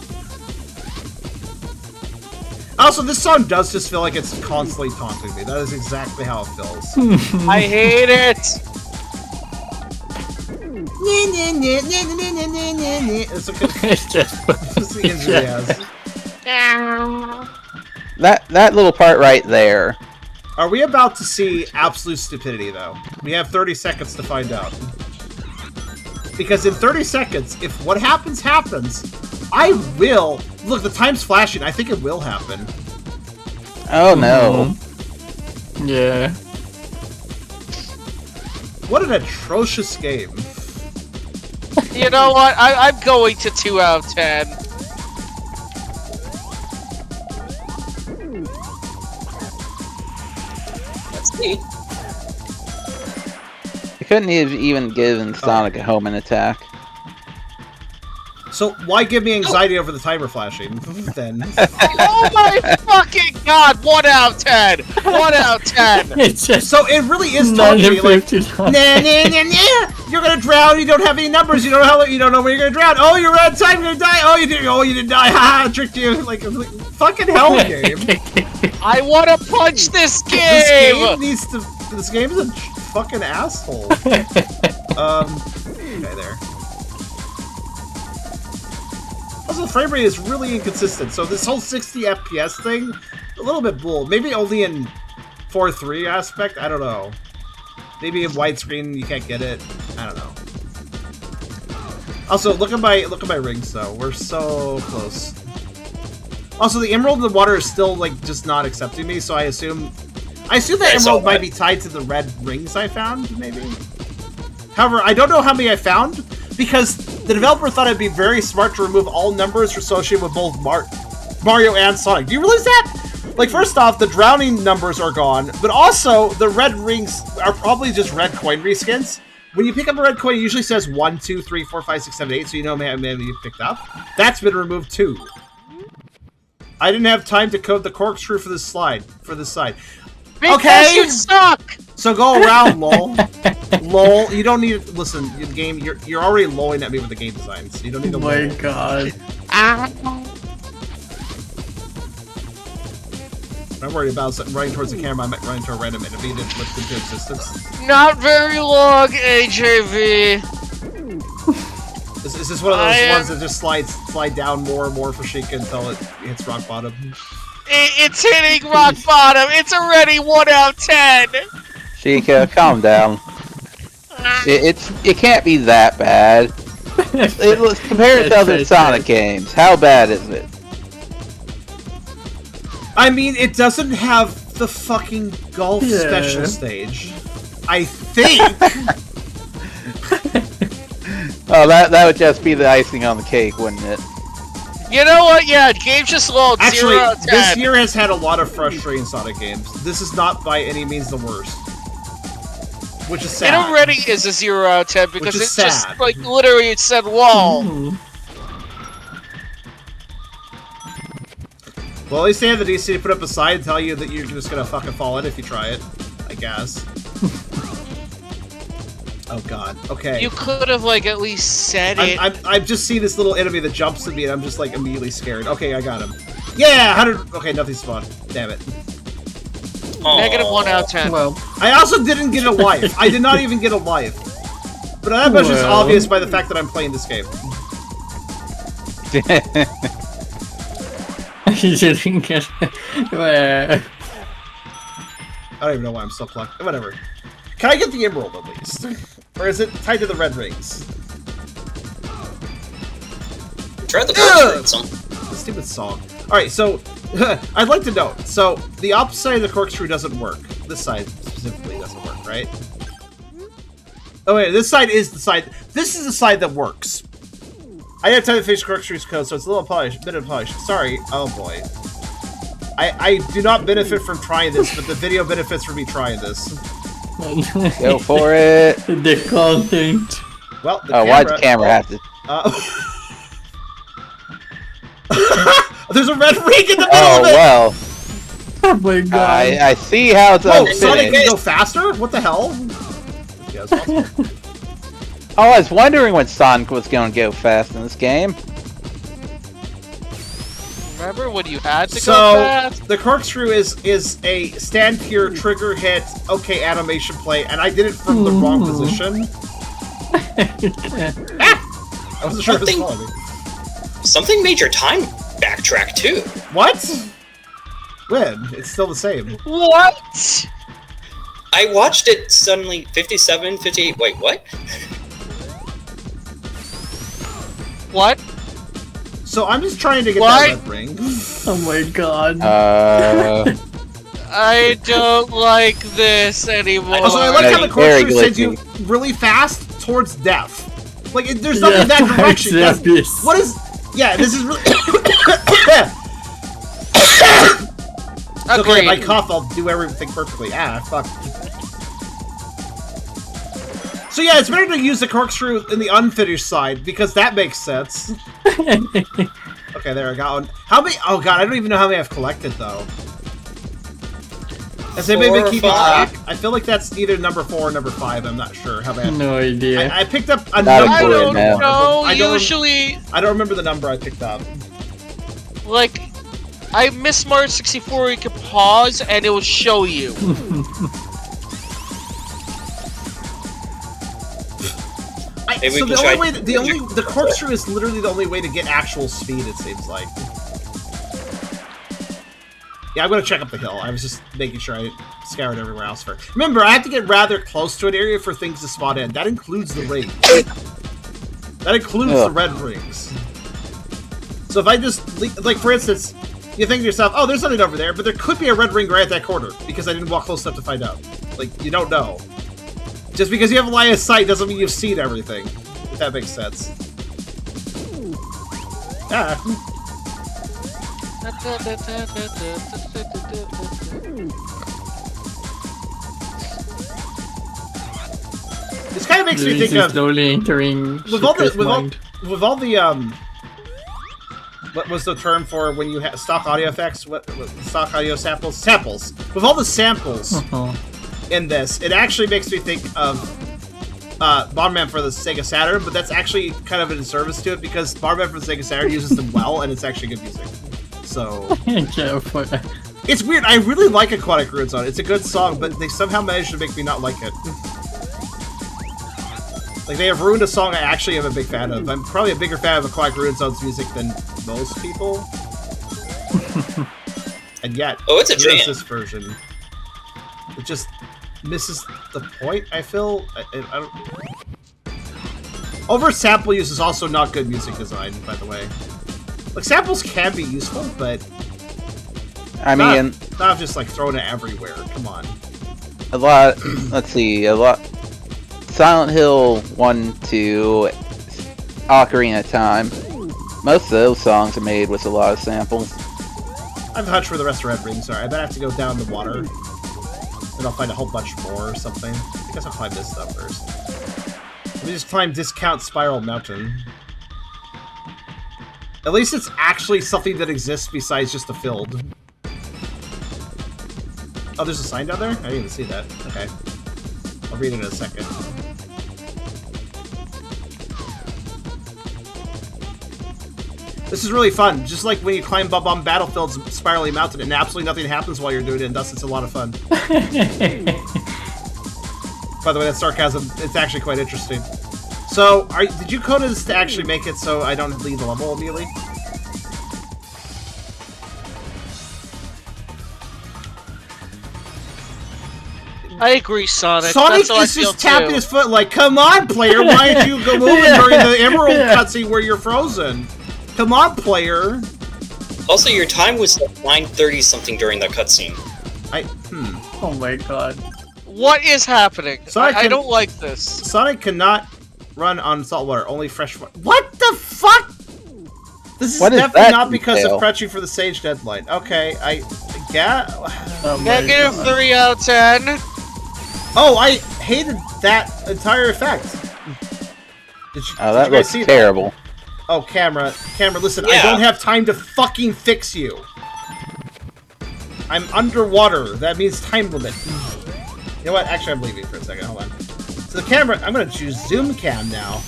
Also, this song does just feel like it's constantly taunting me. That is exactly how it feels. I hate it! It's okay. It's just the injury he has. That little part right there. Are we about to see absolute stupidity, though? We have 30 seconds to find out. Because in 30 seconds, if what happens, happens, I will... Look, the time's flashing. I think it will happen. Oh, no. Yeah. What an atrocious game. You know what? I'm going to 2 out of 10. That's neat. I couldn't have even given Sonic a homing attack. So why give me anxiety over the timer flashing, then? Oh my fucking god! 1 out of 10! 1 out of 10! It's just So it really is taunting me, like, nah, you're gonna drown, you don't have any numbers, you don't know where you're gonna drown, oh, you're out of time, you're gonna die, oh, you didn't die, haha, tricked you, like fucking hell game. I wanna punch this game! This game is a fucking asshole. Okay, there. Also, the frame rate is really inconsistent, so this whole 60 FPS thing, a little bit bull. Maybe only in 4:3 aspect, I don't know. Maybe in widescreen you can't get it. I don't know. Also, look at my rings though. We're so close. Also, the emerald in the water is still like just not accepting me, so I assume that emerald might be tied to the red rings I found, maybe. However, I don't know how many I found, because the developer thought it'd be very smart to remove all numbers associated with both Mario and Sonic. Do you realize that? Like, first off, the drowning numbers are gone, but also the red rings are probably just red coin reskins. When you pick up a red coin, it usually says 1, 2, 3, 4, 5, 6, 7, 8, so you know how many you picked up. That's been removed too. I didn't have time to code the corkscrew for this side. Because you suck! So go around, lol. Lol. You don't need to listen. The game. You're already lolling at me with the game designs. You don't need to. Oh my god. I'm worried about running towards the camera. I might run into a random enemy that flipped into existence. Not very long, AJV. Is this one of those ones that just slide down more and more for Sheikah until it hits rock bottom? It's hitting rock bottom. It's already 1 out of 10. Sheikah, calm down. It can't be that bad. Compared to other Sonic games, how bad is it? I mean, it doesn't have the fucking golf special stage. I think. Oh, that would just be the icing on the cake, wouldn't it? You know what? Yeah, game's just low. Actually, 0 out of 10. this year has had a lot of frustrating Sonic games. This is not by any means the worst. Which is sad. It already is a 0 out of 10 because it's sad. just, like, literally it said wall. Well, at least they have the DC to put up a sign and tell you that you're just gonna fucking fall in if you try it. I guess. Oh god. Okay. You could have, like, at least said it. I've just seen this little enemy that jumps at me and I'm just, like, immediately scared. Okay, I got him. Yeah! 100... Okay, nothing spawned. Damn it. Negative 1 out of 10. Well, I also didn't get a life. I did not even get a life. But that much is obvious by the fact that I'm playing this game. you didn't get I don't even know why I'm still plucked. Whatever. Can I get the emerald at least? Or is it tied to the red rings? Try the corkscrew song. Stupid song. Alright, so I'd like to note. So the opposite side of the corkscrew doesn't work. This side specifically doesn't work, right? Oh wait, this side is the side. This is the side that works. I didn't have time to finish corkscrew's code, so it's a little bit of polish. Sorry. Oh boy. I do not benefit from trying this, but the video benefits from me trying this. Go for it. The content. Well, why'd the camera have to? There's a red ring in the middle of it! Well. Oh my god. I see how it's Oh, unfinished. Sonic can go faster? What the hell? Yeah, it's awesome. I was wondering when Sonic was going to go fast in this game. Remember when you had to So, go fast? the corkscrew is a stand here, trigger hit, okay, animation play, and I did it from the wrong position. I wasn't sure if it was following me. Something made your time backtrack too. What? When? It's still the same. What? I watched it suddenly 57, 58. Wait, what? What? So I'm just trying to get What? that red ring. Oh my god. I don't like this anymore. Also, I like how the Very corkscrew sends you glitchy. really fast towards death. Like, there's nothing in that direction. Exactly. What is... Yeah, this is really... It's okay, if I cough, I'll do everything perfectly. Ah, fuck. So yeah, it's better to use the corkscrew in the unfinished side, because that makes sense. Okay, there, I got one. How many... Oh god, I don't even know how many I've collected, though. Has anybody been keeping track? I feel like that's either number 4 or number 5, I'm not sure. How bad? No idea. I picked up a Not number. I don't man. know. I don't Usually, I don't remember the number I picked up. like, I miss Mario 64. You can pause and it will show you. Maybe So we the can only try- way, the corkscrew is literally the only way to get actual speed. It seems like. Yeah, I'm gonna check up the hill. I was just making sure I scoured everywhere else first. Remember, I have to get rather close to an area for things to spawn in. That includes the ring. That includes the red rings. So if I just, like, for instance, you think to yourself, oh, there's nothing over there, but there could be a red ring right at that corner, because I didn't walk close enough to find out. Like, you don't know. Just because you have a line of sight doesn't mean you've seen everything. If that makes sense. Ah. This kind of makes me think of slowly entering with all the what was the term for when you have stock audio effects? What stock audio samples? Samples. With all the samples in this, it actually makes me think of Bomberman for the Sega Saturn, but that's actually kind of a disservice to it because Bomberman for the Sega Saturn uses them well, and it's actually good music. So it's weird. I really like Aquatic Ruin Zone. It's a good song, but they somehow managed to make me not like it. Like, they have ruined a song I actually am a big fan of. I'm probably a bigger fan of Aquatic Ruin Zone's music than most people. And yet, it's a jam. This version. It just misses the point, I feel. I don't... Over-sample use is also not good music design, by the way. Like, samples can be useful, but... I mean... Not just, like, throwing it everywhere. Come on. A lot... Let's see, a lot... Silent Hill 1, 2, Ocarina of Time. Most of those songs are made with a lot of samples. I have a hunch where the rest of Red Rings are. I bet I have to go down the water. And I'll find a whole bunch more or something. I guess I'll climb this stuff first. Let me just climb Discount Spiral Mountain. At least it's actually something that exists besides just a field. Oh, there's a sign down there? I didn't even see that. Okay. I'll read it in a second. This is really fun. Just like when you climb up on Battlefield's Spirally Mountain and absolutely nothing happens while you're doing it, and thus it's a lot of fun. By the way, that's sarcasm. It's actually quite interesting. So, did you code this to actually make it so I don't leave the level immediately? I agree, Sonic. Sonic That's how is I feel just tapping too. his foot like, come on, player, why did you go moving during the Emerald cutscene where you're frozen? Come on, player. Also, your time was like 9:30 something during that cutscene. Oh my god. What is happening? I don't like this. Sonic cannot run on salt water, only fresh water. What the fuck? This is definitely not because of crutching for the Sage deadline. Okay, Negative 3 out of 10. Oh, I hated that entire effect. That looks terrible. Oh, camera, listen, I don't have time to fucking fix you. I'm underwater. That means time limit. You know what? Actually, I'm leaving for a second. Hold on. So the camera, I'm going to choose zoom cam now.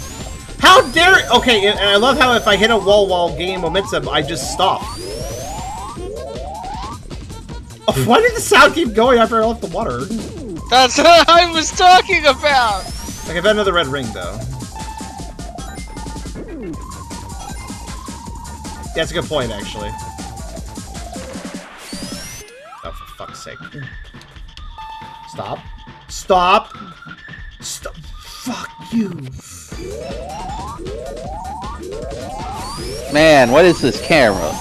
How dare it? Okay, and I love how if I hit a wall while gaining momentum, I just stop. Oh, why did the sound keep going after I left the water? That's what I was talking about! Okay, I've got another red ring, though. Yeah, that's a good point, actually. Oh, for fuck's sake. Stop. Stop! Stop! Fuck you! Man, what is this camera?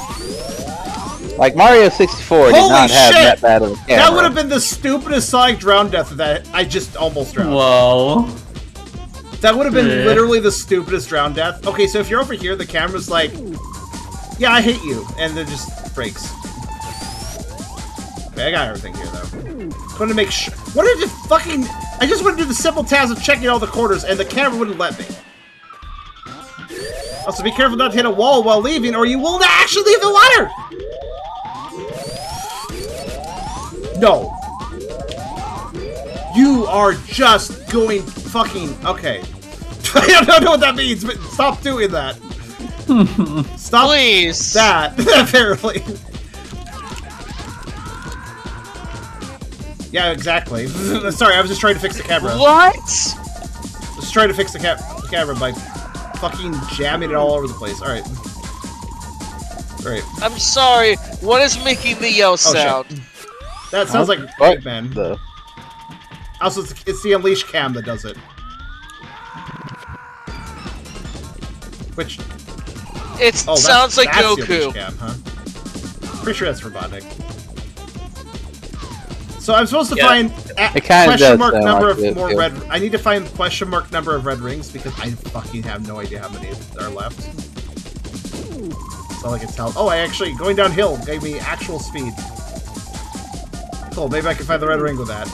Like, Mario 64 did not have that bad of a camera. That would have been the stupidest Sonic drown death that I just almost drowned. Whoa. That would have been literally the stupidest drown death. Okay, so if you're over here, the camera's like, yeah, I hate you, and it just breaks. Okay, I got everything here, though. Just wanted to make sure. What did it fucking... I just want to do the simple task of checking all the corners, and the camera wouldn't let me. Also, be careful not to hit a wall while leaving, or you will not actually leave the water! No. You are just going fucking... Okay. I don't know what that means, but stop doing that. Stop Please. That, apparently. Yeah, exactly. Sorry, I was just trying to fix the camera. What? Just trying to fix the camera by fucking jamming it all over the place. Alright. Alright. I'm sorry. What is making the yell sound? Shit. That sounds like Eggman. Also, it's the Unleash cam that does it. Which... It sounds like that's Goku. The Unleash cam, huh? Pretty sure that's Robotnik. So I'm supposed to find question mark number of more red. I need to find question mark number of red rings because I fucking have no idea how many are left. That's all I can tell. Oh, I actually going downhill gave me actual speed. Cool. Maybe I can find the red ring with that.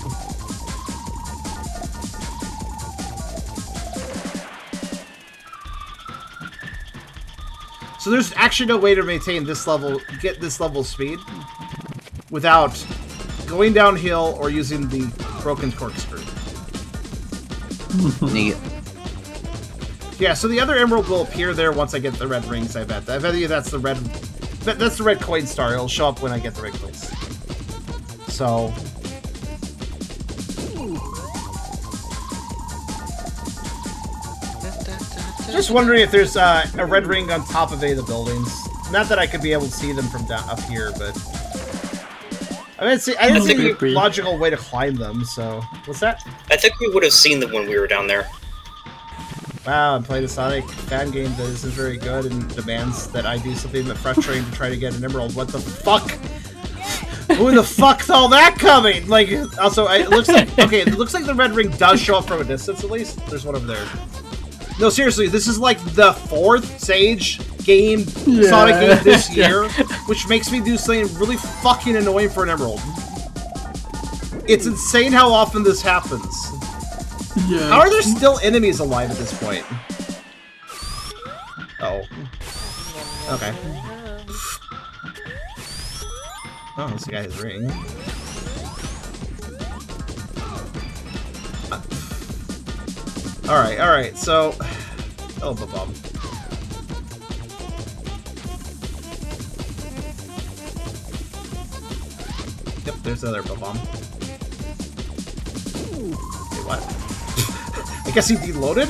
So there's actually no way to maintain this level, get this level of speed, without going downhill or using the broken corkscrew. Neat. Yeah, so the other emerald will appear there once I get the red rings. I bet. I bet you that's the red. That's the red coin star. It'll show up when I get the red coins. So. Just wondering if there's a red ring on top of any of the buildings. Not that I could be able to see them from down up here, but I didn't see any logical way to climb them. So what's that? I think we would have seen them when we were down there. Wow, I'm playing a Sonic fan game that isn't very good and demands that I do something that frustrating to try to get an emerald. What the fuck? Who the fuck saw that coming? Like, also, it looks like okay. It looks like the red ring does show up from a distance. At least there's one over there. No, seriously, this is like the 4th Sage game, Sonic game this year, which makes me do something really fucking annoying for an emerald. It's insane how often this happens. Yeah. How are there still enemies alive at this point? Oh. Okay. Oh, this guy has ring. Alright, so... Oh, ba-bum. Yep, there's another ba-bum. Wait, what? I guess he deloaded?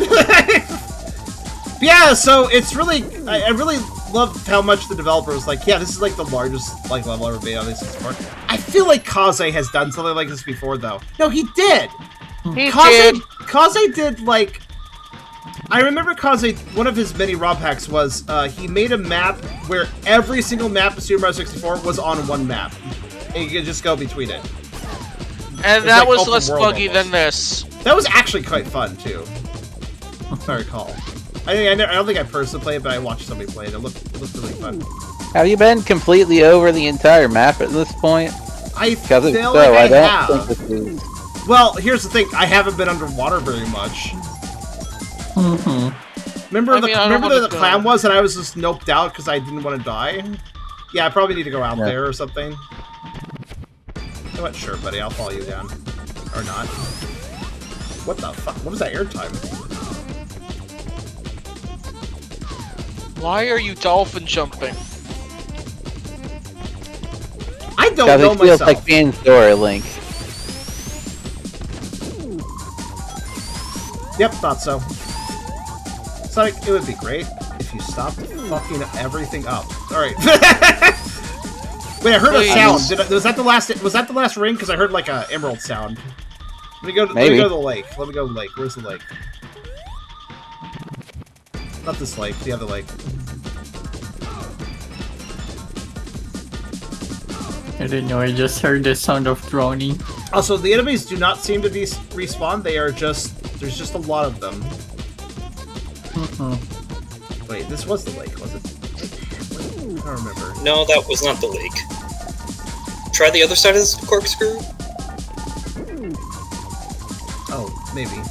Yeah, so it's really... I really love how much the developer was like, yeah, this is like the largest like level ever made on this part. I feel like Kaze has done something like this before, though. No, he did! Kaze did, like... I remember Kaze, one of his many ROM hacks was, he made a map where every single map of Super Mario 64 was on one map. And you could just go between it. And that was less buggy than this. That was actually quite fun, too. If I recall. I don't think I personally played it, but I watched somebody play it. It looked really fun. Have you been completely over the entire map at this point? I feel like I have. Think this is... Well, here's the thing. I haven't been underwater very much. Remember the clown was and I was just noped out because I didn't want to die? Yeah, I probably need to go out there or something. You know what? Sure, buddy. I'll follow you down. Or not. What the fuck? What was that airtime? Why are you dolphin jumping? I don't know myself. It feels like being Dora Link. Yep, thought so. Sonic, it would be great if you stopped fucking everything up. Alright. Wait, I heard a sound. Was that the last ring? Because I heard like a emerald sound. Let me go to the lake. Let me go to the lake. Where's the lake? Not this lake, the other lake. I don't know, I just heard the sound of droning. Also, the enemies do not seem to respawn. They are just... There's just a lot of them. Wait, this was the lake, was it? I don't remember. No, that was not the lake. Try the other side of this corkscrew? Oh, maybe.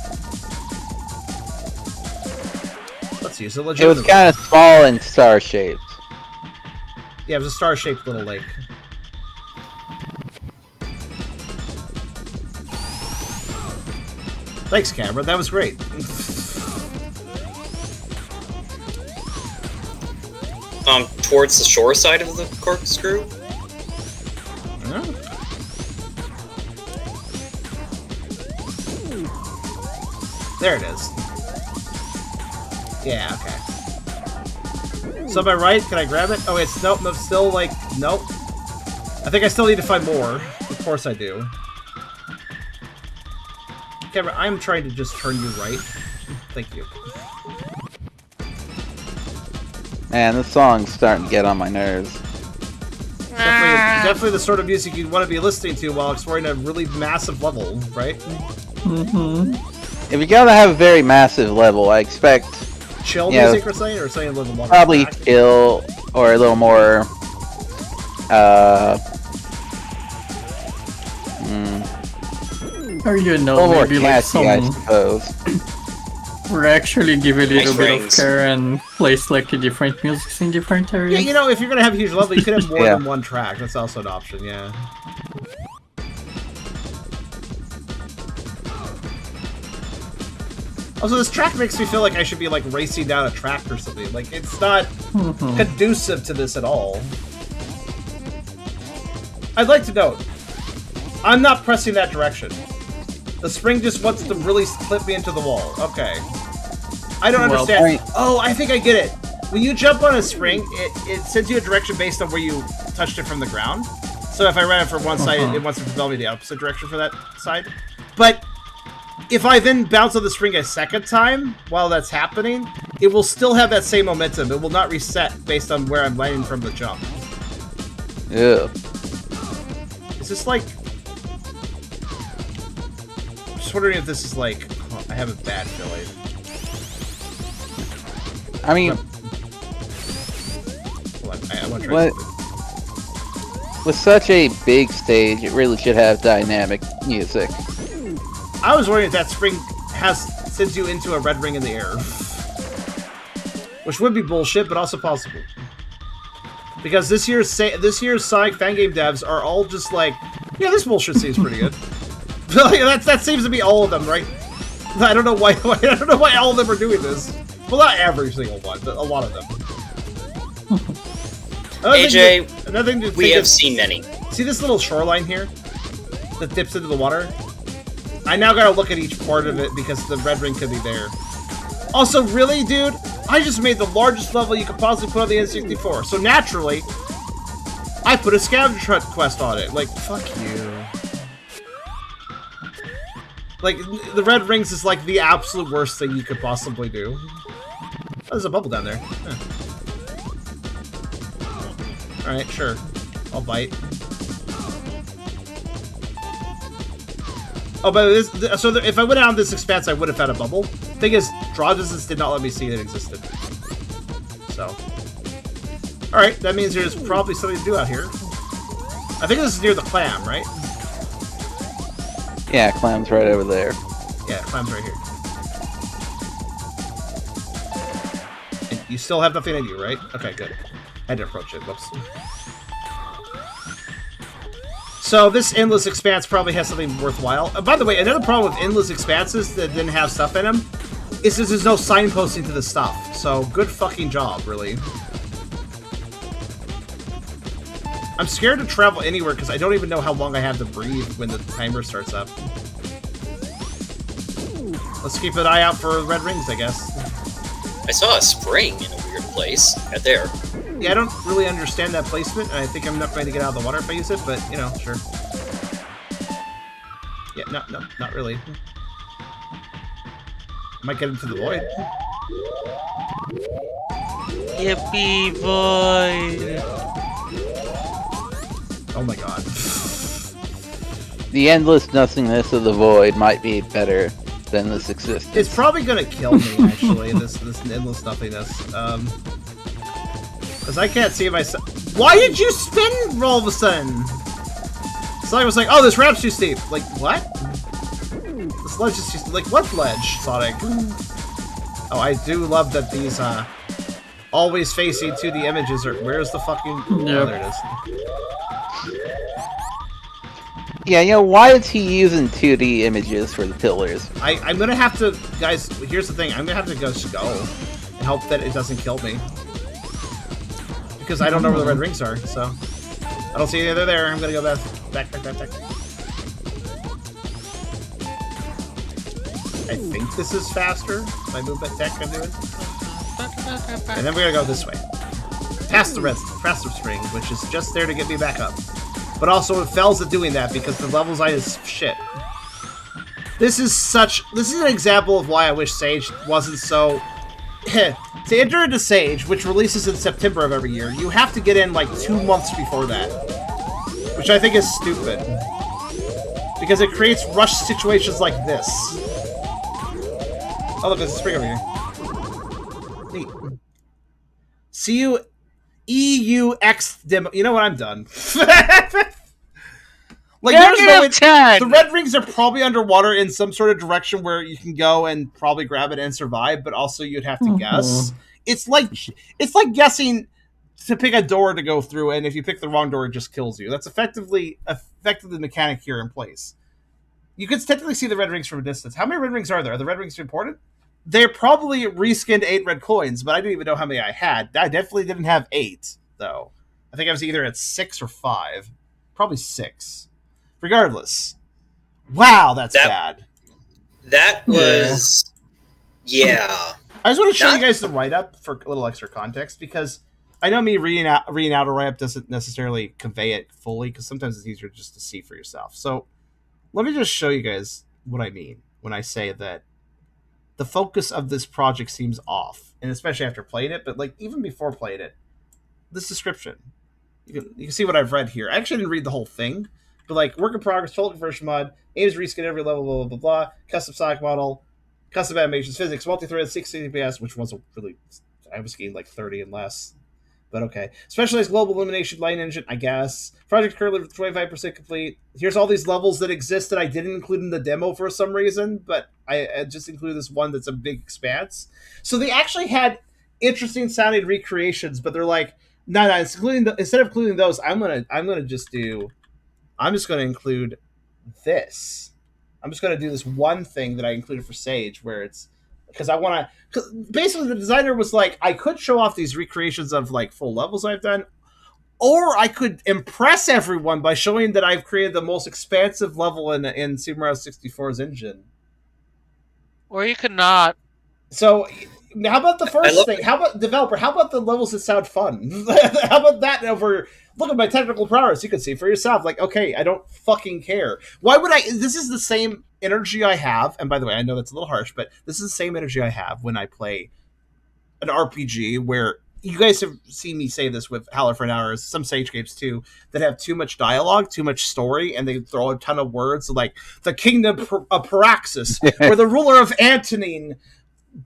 Let's use it. It was kind of small and star-shaped. Yeah, it was a star-shaped little lake. Thanks, camera. That was great. Towards the shore side of the corkscrew? Yeah. There it is. Yeah, okay. So am I right? Can I grab it? Oh, it's nope, still like nope. I think I still need to find more. Of course I do. Camera, I'm trying to just turn you right. Thank you. Man, this song's starting to get on my nerves. Definitely a Definitely the sort of music you'd want to be listening to while exploring a really massive level, right? Mm-hmm. If you gotta have a very massive level, I expect Chill music, or something a little more probably chill or a little more. Or A little more maybe like catchy, I some. suppose. Or actually give a little Nice bit of rings. care and place like a different music in different Yeah, areas. you know, if you're gonna have a huge level, you could have more Yeah. than one track. That's also an option, yeah. Also, this track makes me feel like I should be, like, racing down a track or something. Like, it's not conducive to this at all. I'd like to note, I'm not pressing that direction. The spring just wants to really clip me into the wall. Okay. I don't Well, understand. Oh, I think I get it. When you jump on a spring, it sends you a direction based on where you touched it from the ground. So if I ran it from one side, it wants to propel me the opposite direction for that side. But if I then bounce on the spring a second time while that's happening, it will still have that same momentum. It will not reset based on where I'm landing from the jump. Yeah. Is this like... I'm just wondering if this is like... Oh, I have a bad feeling. I mean, Hold on, I want to try something. with such a big stage, it really should have dynamic music. I was wondering if that spring sends you into a red ring in the air. Which would be bullshit, but also possible. Because this year's Sonic fan game devs are all just like, yeah, this bullshit seems pretty good. that seems to be all of them, right? I don't know why I don't know why all of them are doing this. Well, not every single one, but a lot of them. AJ, thing we have seen many. See this little shoreline here that dips into the water? I now gotta look at each part of it because the red ring could be there. Also, really, dude? I just made the largest level you could possibly put on the N64. So naturally, I put a scavenger hunt quest on it. Like, fuck you. Like, the red rings is like the absolute worst thing you could possibly do. Oh, there's a bubble down there. Huh. Alright, sure. I'll bite. Oh, but if I went out on this expanse, I would have had a bubble. Thing is, draw distance did not let me see it existed. So. Alright, that means there's probably something to do out here. I think this is near the clam, right? Yeah, Clam's right over there. Yeah, clam's right here. And you still have nothing in you, right? Okay, good. I had to approach it. Whoops. So this endless expanse probably has something worthwhile. By the way, another problem with endless expanses that didn't have stuff in them is that there's no signposting to the stuff. So good fucking job, really. I'm scared to travel anywhere because I don't even know how long I have to breathe when the timer starts up. Let's keep an eye out for red rings, I guess. I saw a spring in a weird place. Right there. Yeah, I don't really understand that placement, and I think I'm not going to get out of the water if I use it, but, you know, sure. Yeah, no, not really. Might get into the void. Yippee boy! Oh my god. The endless nothingness of the void might be better than this existence. It's probably gonna kill me, actually, this endless nothingness. Because I can't see myself. Why did you spin all of a sudden? Sonic was like, oh, this ramp's too steep. Like, what? This ledge is too steep. Like, what ledge, Sonic? Oh, I do love that these, always facing 2D images are... Where's the fucking... Yep. Oh, there it is. Yeah, you know, why is he using 2D images for the pillars? I'm gonna have to... Guys, here's the thing. I'm gonna have to just go and hope that it doesn't kill me. Because I don't know where the red rings are, so... I don't see any other there. I'm gonna go back. I think this is faster. If I move that deck, I'm doing. And then we're gonna go this way. Past the spring, which is just there to get me back up. But also it fails at doing that because the level design is shit. This is an example of why I wish Sage wasn't so... To enter into Sage, which releases in September of every year, you have to get in like 2 months before that. which I think is stupid. Because it creates rush situations like this. Oh look, there's a spring over here. Neat. C-U-E-U-X demo. You know what? I'm done. Like, there's no way, 10. the red rings are probably underwater in some sort of direction where you can go and probably grab it and survive, but also you'd have to guess. It's like guessing to pick a door to go through, and if you pick the wrong door, it just kills you. That's effectively the mechanic here in place. You can technically see the red rings from a distance. How many red rings are there? Are the red rings important? They're probably reskinned 8 red coins, but I didn't even know how many I had. I definitely didn't have 8, though. I think I was either at 6 or 5. Probably 6. Regardless. Wow, that's bad. That was... Yeah. I just want to show you guys the write-up for a little extra context, because I know me reading out a write-up doesn't necessarily convey it fully, because sometimes it's easier just to see for yourself. So, let me just show you guys what I mean when I say that the focus of this project seems off, and especially after playing it, but like even before playing it, this description, you can see what I've read here. I actually didn't read the whole thing, but like work in progress, total conversion mod, aims to reskin every level, blah, blah, blah, blah, custom Sonic model, custom animations, physics, multi-thread, 60 FPS, which wasn't really, I was getting like 30 and less. But okay. Specialized global illumination light engine, I guess. Project currently 25% complete. Here's all these levels that exist that I didn't include in the demo for some reason, but I just included this one that's a big expanse. So they actually had interesting sounding recreations, but they're like, no, instead of including those, I'm just going to include this. I'm just going to do this one thing that I included for Sage, where it's because I want to. Basically, the designer was like, I could show off these recreations of like full levels I've done, or I could impress everyone by showing that I've created the most expansive level in Super Mario 64's engine. Or you could not. So, how about the first thing? How about developer? How about the levels that sound fun? How about that over? Look at my technical prowess. You can see for yourself. Like, okay, I don't fucking care. Why would I? This is the same energy I have. And by the way, I know that's a little harsh, but this is the same energy I have when I play an RPG where you guys have seen me say this with Howler for an Hour, some Sage games too, that have too much dialogue, too much story, and they throw a ton of words like the kingdom of Paraxis or the ruler of Antonine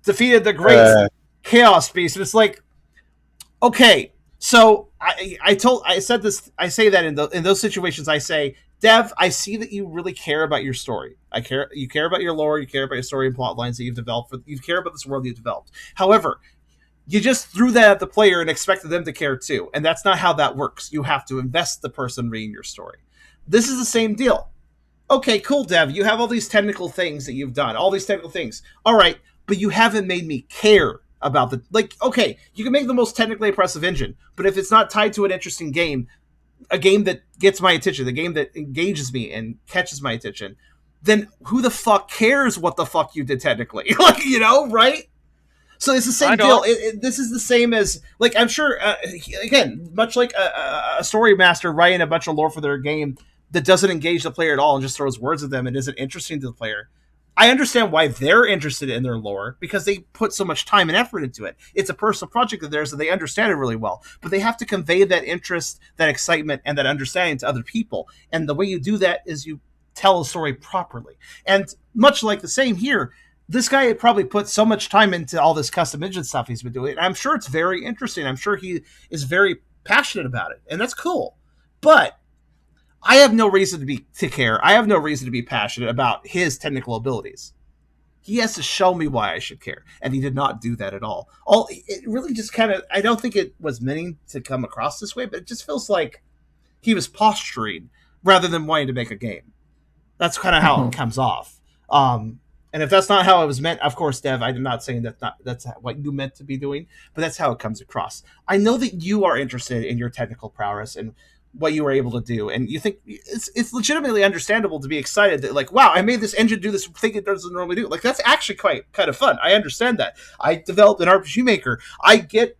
defeated the great chaos beast. And it's like, okay, so I say that in those situations, I say, Dev, I see that you really care about your story. You care about your lore, you care about your story and plot lines that you've developed, you care about this world you've developed. However, you just threw that at the player and expected them to care too. And that's not how that works. You have to invest the person reading your story. This is the same deal. Okay, cool, Dev. You have all these technical things that you've done. All these technical things. All right, but you haven't made me care about the... Like, okay, you can make the most technically impressive engine, but if it's not tied to an interesting game, a game that gets my attention, the game that engages me and catches my attention, then who the fuck cares what the fuck you did technically? Like, you know, right? So it's the same deal. This is the same as, like, I'm sure, again, much like a story master writing a bunch of lore for their game that doesn't engage the player at all and just throws words at them and isn't interesting to the player. I understand why they're interested in their lore, because they put so much time and effort into it. It's a personal project of theirs and they understand it really well. But they have to convey that interest, that excitement, and that understanding to other people. And the way you do that is you tell a story properly. And much like the same here, this guy had probably put so much time into all this custom engine stuff he's been doing. I'm sure it's very interesting. I'm sure he is very passionate about it. And that's cool. But I have no reason to care. I have no reason to be passionate about his technical abilities. He has to show me why I should care. And he did not do that at all. It really just kind of, I don't think it was meaning to come across this way, but it just feels like he was posturing rather than wanting to make a game. That's kind of how it comes off. And if that's not how it was meant, of course, Dev, I'm not saying that's what you meant to be doing, but that's how it comes across. I know that you are interested in your technical prowess and what you were able to do, and you think it's legitimately understandable to be excited that, like, wow, I made this engine do this thing it doesn't normally do. Like, that's actually quite kind of fun. I understand that. I developed an RPG Maker. I get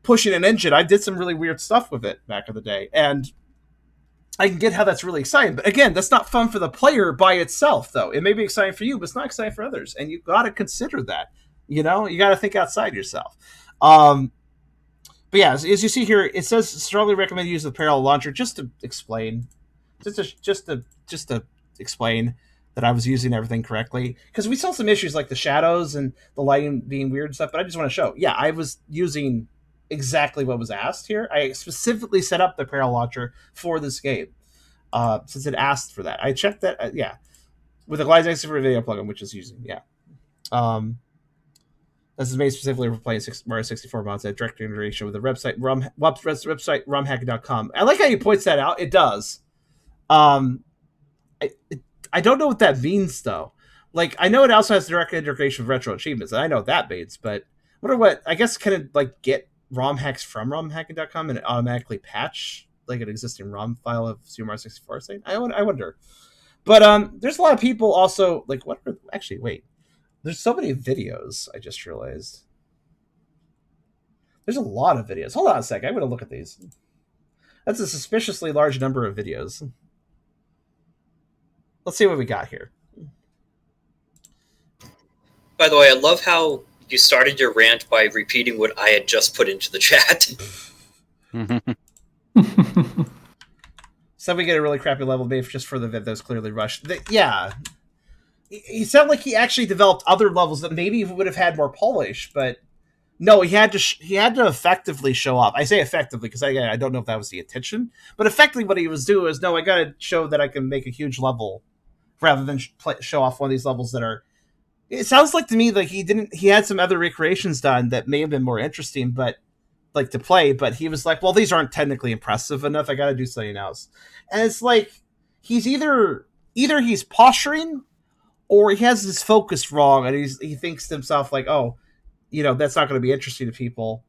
pushing an engine. I did some really weird stuff with it back in the day, and I can get how that's really exciting. But again, that's not fun for the player by itself, though. It may be exciting for you, but it's not exciting for others, and you've got to consider that. You know, you got to think outside yourself. But yeah, as you see here, it says strongly recommend use of the parallel launcher. Just to explain, just to explain that I was using everything correctly, because we saw some issues like the shadows and the lighting being weird and stuff. But I just want to show, yeah, I was using exactly what was asked here. I specifically set up the parallel launcher for this game, since it asked for that. I checked that, yeah, with the Glide for video plugin, which is using, yeah. This is made specifically for playing Mario 64 mods at direct integration with the website romhacking.com. I like how he points that out. It does. I don't know what that means though. Like, I know it also has direct integration with retro achievements, and I know what that means, but I guess can it like get ROM hacks from romhacking.com and it automatically patch like an existing ROM file of Super Mario 64 thing? I wonder. But there's a lot of people also like wait. There's so many videos, I just realized. There's a lot of videos. Hold on a sec, I'm gonna look at these. That's a suspiciously large number of videos. Let's see what we got here. By the way, I love how you started your rant by repeating what I had just put into the chat. So we get a really crappy level maybe just for the vid that was clearly rushed. Yeah. He sounded like he actually developed other levels that maybe would have had more polish, but no, he had to effectively show off. I say effectively because I don't know if that was the intention, but effectively what he was doing is, no, I got to show that I can make a huge level rather than show off one of these levels that are. It sounds like to me like he had some other recreations done that may have been more interesting, but like to play, but he was like, well, these aren't technically impressive enough. I got to do something else. And it's like, he's either he's posturing or he has his focus wrong. And he thinks to himself like, oh, that's not going to be interesting to people.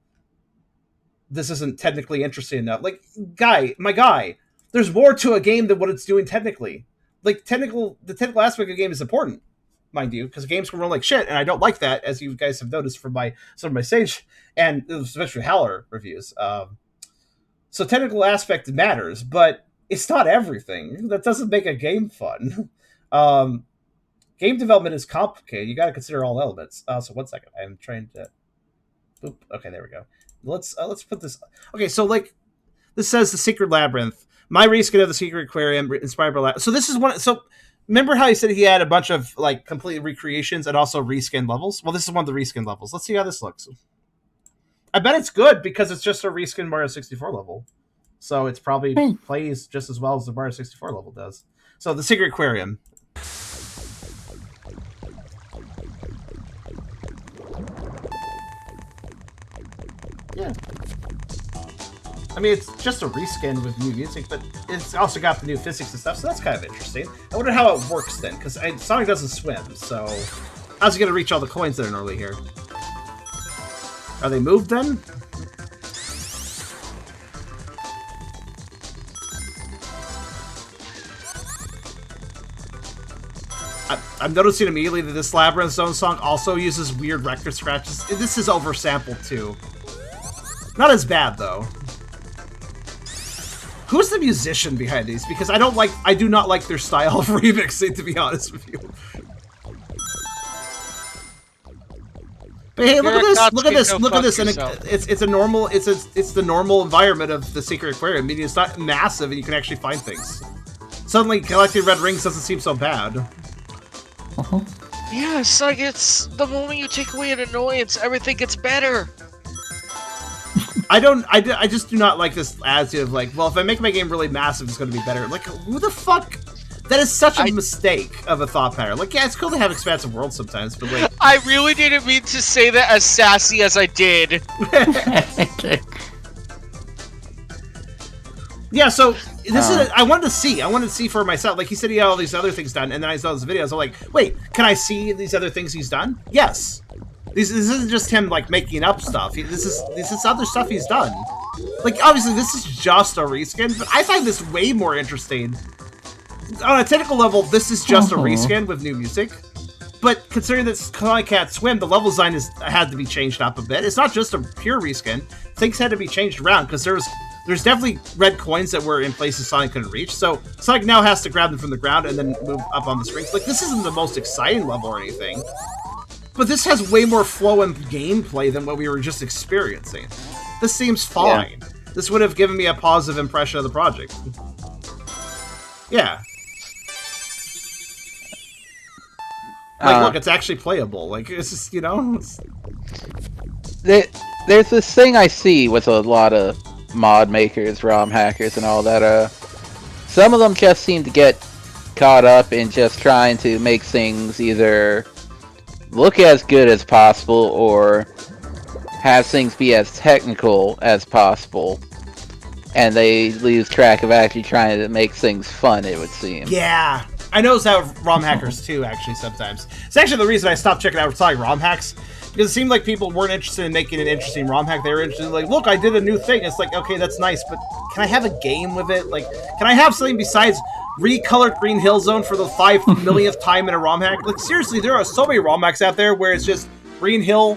This isn't technically interesting enough. Like, my guy, there's more to a game than what it's doing technically. Like the technical aspect of the game is important, mind you, because games can run like shit, and I don't like that, as you guys have noticed from some of my Sage and especially Howler reviews. So technical aspect matters, but it's not everything. That doesn't make a game fun. Game development is complicated. You got to consider all elements. So 1 second, I'm trying to. Oop, okay, there we go. Let's put this. Okay, so like this says the Secret Labyrinth. My reskin of the Secret Aquarium inspired by. So this is one. So remember how he said he had a bunch of like complete recreations and also reskin levels? Well, this is one of the reskin levels. Let's see how this looks. I bet it's good because it's just a reskin Mario 64 level. So it's probably plays just as well as the Mario 64 level does. So the Secret Aquarium. Yeah. I mean, it's just a reskin with new music, but it's also got the new physics and stuff, so that's kind of interesting. I wonder how it works then, because Sonic doesn't swim, so how's he going to reach all the coins that are normally here? Are they moved then? I'm noticing immediately that this Labyrinth Zone song also uses weird record scratches. This is oversampled too. Not as bad though. Who's the musician behind these? Because I do not like their style of remixing, to be honest with you. But hey, look at this, and it's a normal, it's the normal environment of the Secret Aquarium. I mean, it's not massive, and you can actually find things. Suddenly, collecting red rings doesn't seem so bad. Yeah, it's like it's the moment you take away an annoyance, everything gets better. I just do not like this attitude of like, well, if I make my game really massive, it's going to be better. Like, who the fuck? That is such a mistake of a thought pattern. Like, yeah, it's cool to have expansive worlds sometimes, but like... I really didn't mean to say that as sassy as I did. Yeah, so this is... I wanted to see for myself. Like, he said he had all these other things done, and then I saw those videos. I'm like, wait, can I see these other things he's done? Yes. This isn't just him, like, making up stuff. This is other stuff he's done. Like, obviously, this is just a reskin, but I find this way more interesting. On a technical level, this is just a reskin with new music. But considering that Sonic Can't Swim, the level design had to be changed up a bit. It's not just a pure reskin. Things had to be changed around, because there's definitely red coins that were in places Sonic couldn't reach. So Sonic now has to grab them from the ground and then move up on the strings. Like, this isn't the most exciting level or anything. But this has way more flow and gameplay than what we were just experiencing. This seems fine. Yeah. This would have given me a positive impression of the project. Yeah. Like, look, it's actually playable. Like, it's just, you know... There's this thing I see with a lot of mod makers, ROM hackers, and all that. Some of them just seem to get caught up in just trying to make things either look as good as possible or have things be as technical as possible. And they lose track of actually trying to make things fun, it would seem. Yeah. I notice how ROM hackers too, actually, sometimes. It's actually the reason I stopped checking out Sonic ROM hacks, because it seemed like people weren't interested in making an interesting ROM hack. They were interested in, like, look, I did a new thing. It's like, okay, that's nice, but can I have a game with it? Like, can I have something besides recolored Green Hill Zone for the 5 millionth time in a ROM hack? Like, seriously, there are so many ROM hacks out there where it's just Green Hill...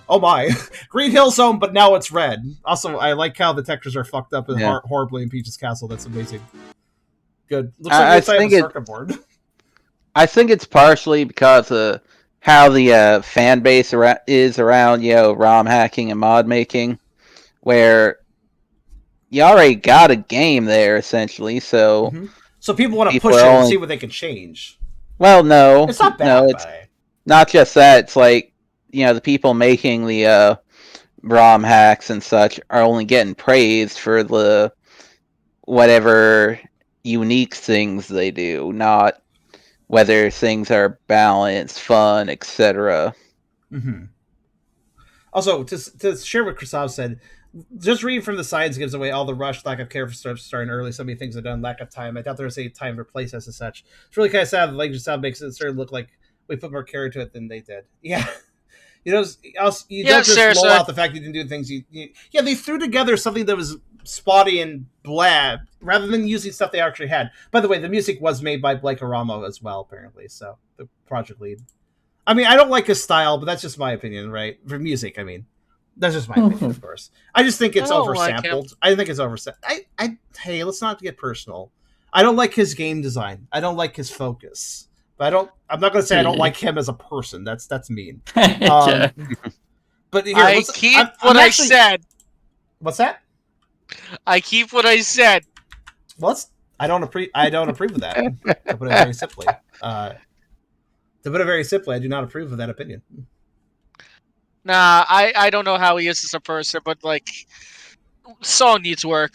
Oh my. Green Hill Zone, but now it's red. Also, I like how the textures are fucked up and horribly in Peach's Castle. That's amazing. Good. Looks like it's a circuit board. I think it's partially because of how the fan base is around, ROM hacking and mod making, where you already got a game there, essentially, so... Mm-hmm. So people want to push it and see what they can change. Well, no. It's not bad. No, it's not just that. It's like, the people making the ROM hacks and such are only getting praised for the whatever unique things they do, not whether things are balanced, fun, etc. Mm-hmm. Also, to share what Krisav said, just reading from the sides gives away all the rush, lack of care for stuff starting early. So many things are done, lack of time. I doubt there's any time to replace us as such. It's really kind of sad. The Legend Sound makes it sort of look like we put more care into it than they did. Yeah. You don't just blow out the fact you didn't do things. They threw together something that was spotty and blah, rather than using stuff they actually had. By the way, the music was made by Blake Aramo as well, apparently, so the project lead. I mean, I don't like his style, but that's just my opinion, right? For music, I mean. That's just my opinion, of course. I just think it's oversampled. I think it's oversampled. Hey, let's not get personal. I don't like his game design. I don't like his focus. But I'm not going to say I don't like him as a person. That's mean. But here, I keep what I said. What's that? I keep what I said. Well, I don't approve of that. To put it very simply. I do not approve of that opinion. Nah, I don't know how he is as a person, but, like, song needs work.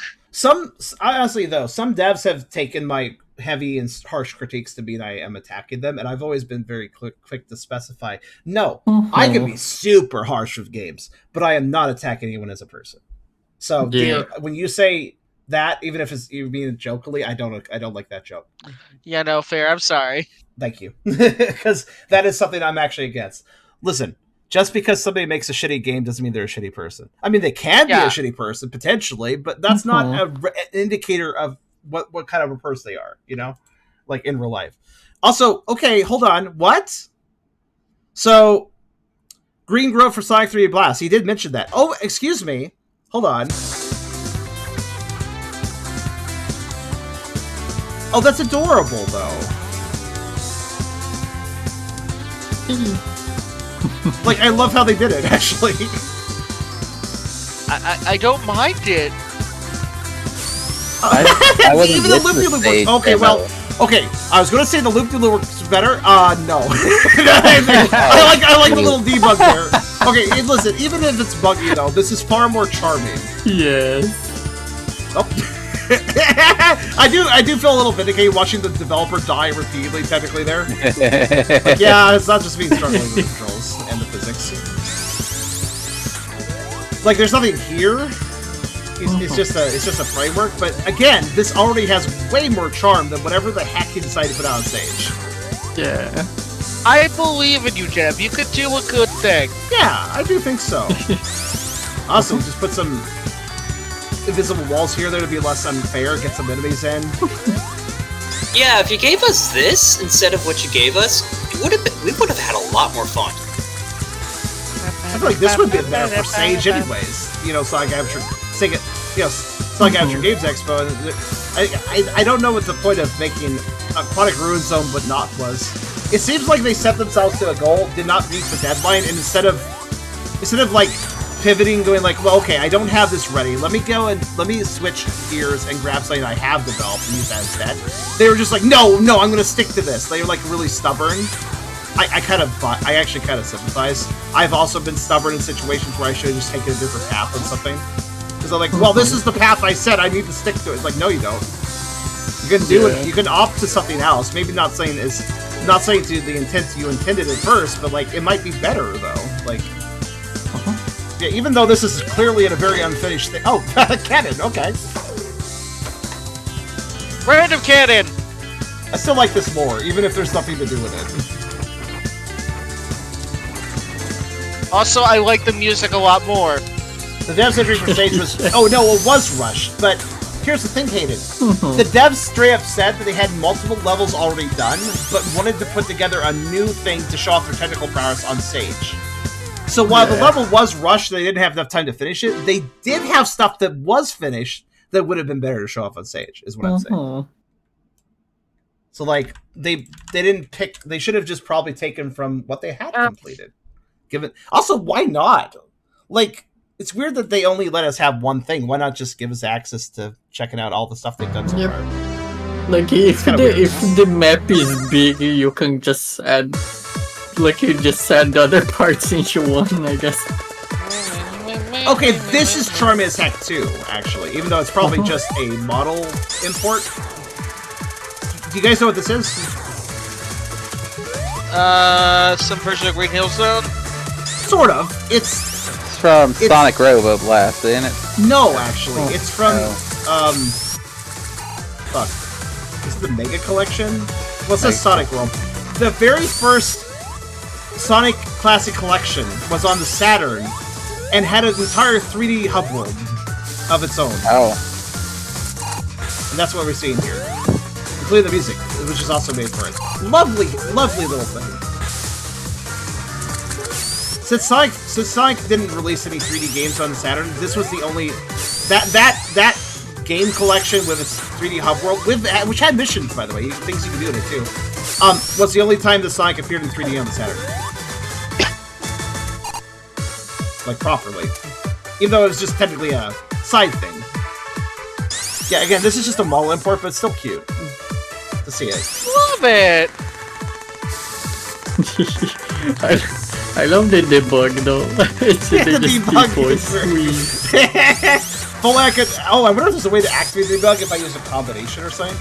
Honestly, though, some devs have taken my heavy and harsh critiques to mean I am attacking them, and I've always been very quick to specify, no, I can be super harsh with games, but I am not attacking anyone as a person. So, dear, when you say that, even if you're being jokingly, I don't like that joke. Yeah, no, fair. I'm sorry. Thank you. Because that is something I'm actually against. Listen, just because somebody makes a shitty game doesn't mean they're a shitty person. I mean, they can be a shitty person, potentially, but that's not an indicator of what kind of a person they are, like in real life. Also, okay, hold on. What? So, Green Grove for Sonic 3D Blast. He did mention that. Oh, excuse me. Hold on. Oh, that's adorable, though. Like, I love how they did it, actually. I don't mind it. I wasn't even the loop-de-loop works. Okay, well, okay. I was going to say the loop-de-loop works better. No. I like the little debug there. Okay, listen, even if it's buggy, though, this is far more charming. Yes. Oh. I do feel a little vindicated watching the developer die repeatedly, technically, there. Like, yeah, it's not just me struggling with the controls and the physics. Like, there's nothing here. It's just a framework, but again, this already has way more charm than whatever the heck he decided to put out on stage. Yeah. I believe in you, Jeb. You could do a good thing. Yeah, I do think so. Awesome, just put some invisible walls here there to be less unfair, get some enemies in. Yeah, if you gave us this instead of what you gave us, we would have had a lot more fun. I feel like this would be better for Sage anyways. Sonic Amateur Sonic Amateur Games Expo. I don't know what the point of making a Aquatic Ruin Zone but not was. It seems like they set themselves to a goal, did not reach the deadline, and instead of like pivoting, going like, well, okay, I don't have this ready. Let me go and let me switch gears and grab something I have developed and use that instead. They were just like, no, I'm going to stick to this. They were like really stubborn. I actually kind of sympathize. I've also been stubborn in situations where I should have just taken a different path on something. Because I'm like, well, this is the path I said. I need to stick to it. It's like, no, you don't. You can do it. You can opt to something else. Maybe not saying to the intent you intended at first, but like it might be better though. Like, yeah, even though this is clearly at a very unfinished thing. Oh, cannon. Okay. Random cannon. I still like this more, even if there's nothing to do with it. Also, I like the music a lot more. The devs entry for stage was... Oh, no, it was rushed. But here's the thing, Hayden. The devs straight up said that they had multiple levels already done, but wanted to put together a new thing to show off their technical prowess on stage. So while the level was rushed, they didn't have enough time to finish it, they did have stuff that was finished that would have been better to show off on stage, is what I'm saying. So, like, they didn't pick... They should have just probably taken from what they had completed. Also, why not? Like, it's weird that they only let us have one thing. Why not just give us access to checking out all the stuff they've done so far? Like, if the map is big, you can just add... Like, you just add the other parts into one, I guess. Okay, this is charming as heck, too, actually. Even though it's probably just a model import. Do you guys know what this is? Some version of Green Hill Zone? Sort of. It's from Sonic Robo Blast, isn't it? No, actually. It's from, fuck. Is it the Mega Collection? Well, it says Sonic World. The very first Sonic Classic Collection was on the Saturn and had an entire 3D hub world of its own. Oh. And that's what we're seeing here. Including the music, which is also made for it. Lovely, lovely little thing. Since Sonic didn't release any 3D games on the Saturn, this was the only that game collection with its 3D hub world, which had missions, by the way, things you can do in it too. Was the only time that Sonic appeared in 3D on the Saturn, like properly, even though it was just technically a side thing. Yeah, again, this is just a model import, but it's still cute to see it. Love it. I love the debug though. It's just people Full I wonder if there's a way to activate the debug if I use a combination or something.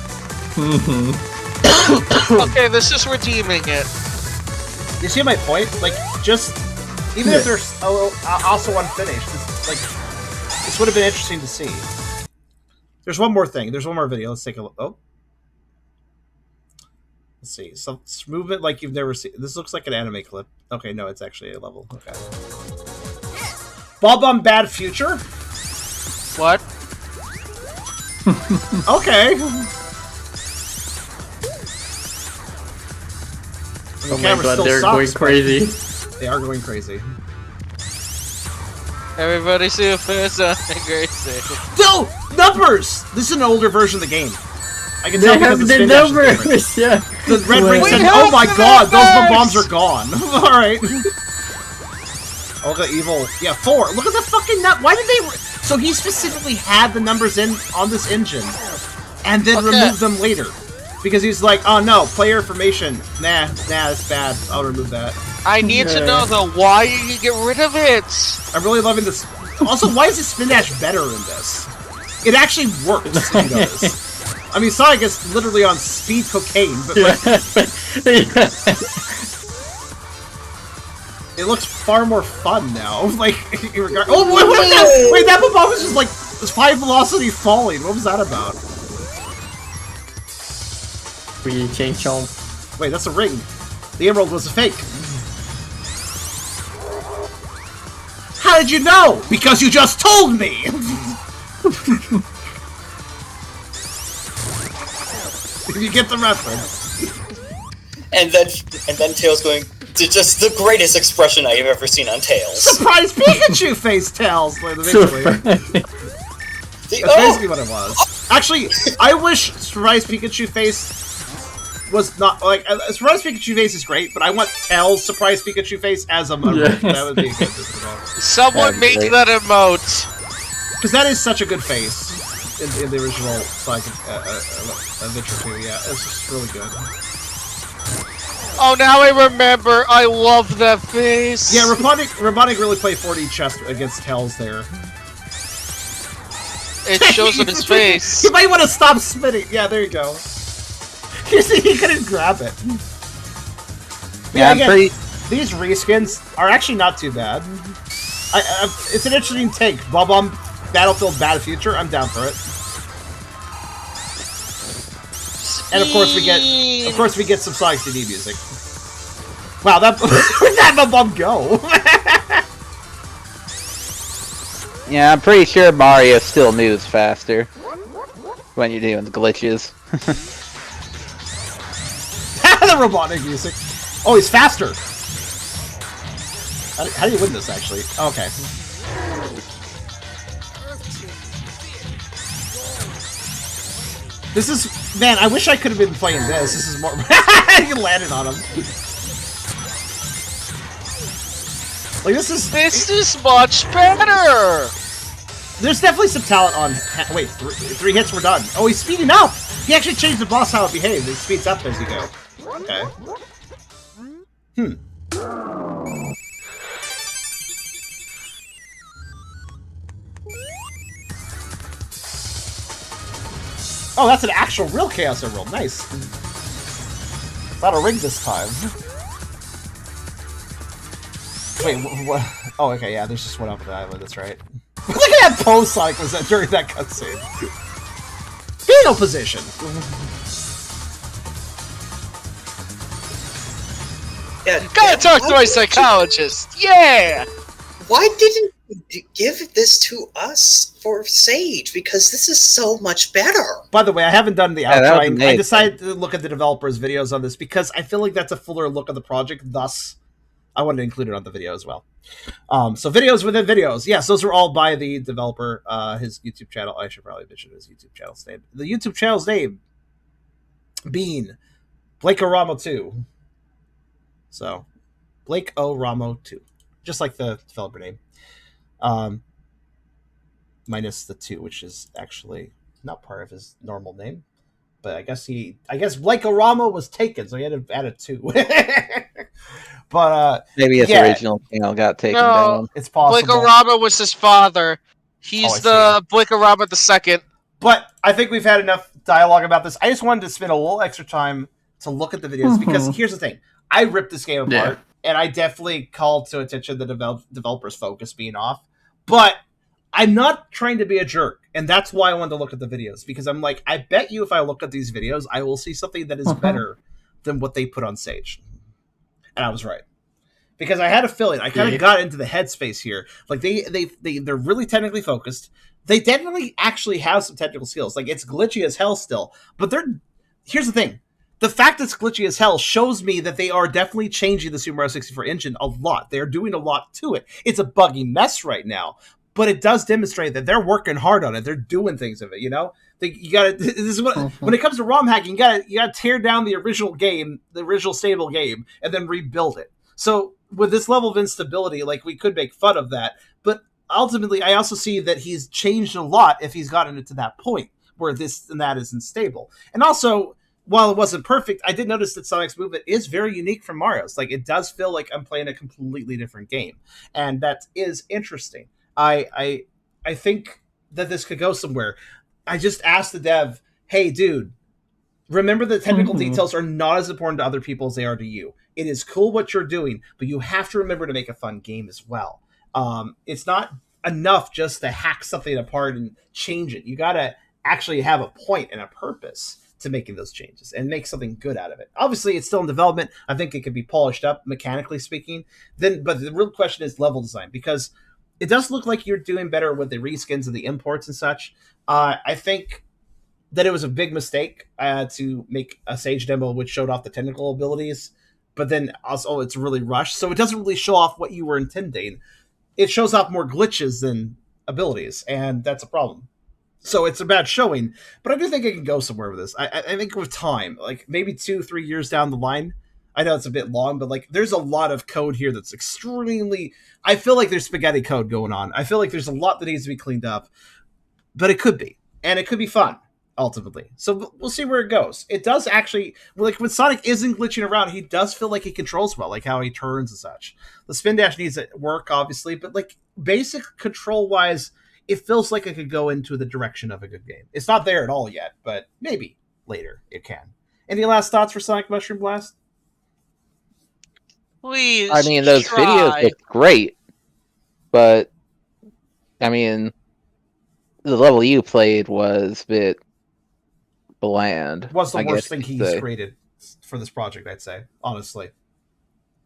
Okay, this is redeeming it. You see my point? Like, just even if they're also unfinished, this would have been interesting to see. There's one more thing. There's one more video. Let's take a look. Oh. Let's see. Some movement like you've never seen. This looks like an anime clip. Okay, no, it's actually a level. Okay. Bob Bad Future? What? Okay. Oh my god, they're going crazy. They are going crazy. Everybody see a first crazy. No! Numbers! This is an older version of the game. I can tell they have the numbers! Yeah. The red ring said, oh my god, those bombs are gone. Alright. Oh, the evil. Yeah, 4. Look at the fucking nut. Why did they... So he specifically had the numbers on this engine and then removed them later. Because he's like, oh no, player information. Nah, that's bad. I'll remove that. I need to know though, why did you get rid of it? I'm really loving this. Also, why is the spin dash better in this? It actually works, if you know this. I mean, Sonic is literally on speed cocaine, but like, it looks far more fun now. Like, oh, what was that? Wait, that bomb was just like 5 velocity falling. What was that about? We changed home. Wait, that's a ring. The emerald was a fake. How did you know? Because you just told me! You get the reference. And then Tails going to just the greatest expression I have ever seen on Tails. Surprise Pikachu face, Tails! That's basically what it was. Actually, I wish Surprise Pikachu face was not like surprise Pikachu face is great, but I want Tails surprise Pikachu face as a emote. That would be a good emote. Someone make that emote because that is such a good face in the original Sonic Adventure 2. Yeah, it's just really good. Oh, now I remember. I love that face. Yeah, Robotic really played 4D chess against Tails there. It shows on his face. You might want to stop spinning. Yeah, there you go. You see, he couldn't grab it. Yeah, again, these reskins are actually not too bad. It's an interesting take. Bob-omb Battlefield Bad Future. I'm down for it. And of course we get some Sonic CD music. Wow, where'd that Bob-omb go? Yeah, I'm pretty sure Mario still moves faster when you're doing the glitches. The robotic music. Oh, he's faster. How do you win this, actually? Okay. This is... Man, I wish I could have been playing this. This is more... You landed on him. Like, this is much better! There's definitely some talent on... Wait, three hits were done. Oh, he's speeding up! He actually changed the boss how it behaves. It speeds up as you go. Okay. Oh, that's an actual real Chaos Emerald. Nice. Not a ring this time. Wait, what? Oh, okay, yeah, there's just one up the island, that's right. Look at that pose Sonic was at during that cutscene. Fetal position! Yeah, gotta talk to my psychologist! Yeah! Why didn't you give this to us for Sage? Because this is so much better. By the way, I haven't done the outro. I decided to look at the developers' videos on this because I feel like that's a fuller look of the project, thus I wanted to include it on the video as well. So videos within videos. Yes, those are all by the developer, his YouTube channel. I should probably mention his YouTube channel's name. The YouTube channel's name being Blake Oramo 2. So, Blake O. Ramo 2. Just like the developer name. Minus the 2, which is actually not part of his normal name. But I guess Blake Oramo was taken, so he had to add a 2. But maybe his original channel got taken down. It's possible. Blake Oramo was his father. He's the Blake Oramo II. But I think we've had enough dialogue about this. I just wanted to spend a little extra time to look at the videos because here's the thing. I ripped this game apart, and I definitely called to attention the developer's focus being off. But I'm not trying to be a jerk, and that's why I wanted to look at the videos, because I'm like, I bet you if I look at these videos, I will see something that is better than what they put on Sage. And I was right. Because I had a feeling, I kind of got into the headspace here. Like, they're really technically focused. They definitely actually have some technical skills. Like, it's glitchy as hell still. But here's the thing. The fact that it's glitchy as hell shows me that they are definitely changing the Super Mario 64 engine a lot. They're doing a lot to it. It's a buggy mess right now, but it does demonstrate that they're working hard on it. They're doing things of it, you know? You gotta, this is what, when it comes to ROM hacking, you gotta tear down the original game, the original stable game, and then rebuild it. So with this level of instability, like, we could make fun of that, but ultimately I also see that he's changed a lot if he's gotten it to that point where this and that is unstable. And also, while it wasn't perfect, I did notice that Sonic's movement is very unique from Mario's. Like, it does feel like I'm playing a completely different game. And that is interesting. I think that this could go somewhere. I just asked the dev, hey, dude, remember the technical details are not as important to other people as they are to you. It is cool what you're doing, but you have to remember to make a fun game as well. It's not enough just to hack something apart and change it. You got to actually have a point and a purpose to making those changes and make something good out of it. Obviously, it's still in development. I think it could be polished up, mechanically speaking. But the real question is level design, because it does look like you're doing better with the reskins and the imports and such. I think that it was a big mistake to make a Sage demo which showed off the technical abilities, but then also it's really rushed, so it doesn't really show off what you were intending. It shows off more glitches than abilities, and that's a problem. So it's a bad showing, but I do think it can go somewhere with this. I think with time, like maybe 2-3 years down the line, I know it's a bit long, but like there's a lot of code here that's extremely. I feel like there's spaghetti code going on. I feel like there's a lot that needs to be cleaned up, but it could be, and it could be fun ultimately. So we'll see where it goes. It does actually, like when Sonic isn't glitching around, he does feel like he controls well, like how he turns and such. The spin dash needs to work, obviously, but like basic control wise, it feels like it could go into the direction of a good game. It's not there at all yet, but maybe later it can. Any last thoughts for Sonic Mushroom Blast? Please. I mean, those videos look great, but I mean, the level you played was a bit bland. What's the worst thing he's created for this project? I'd say, honestly,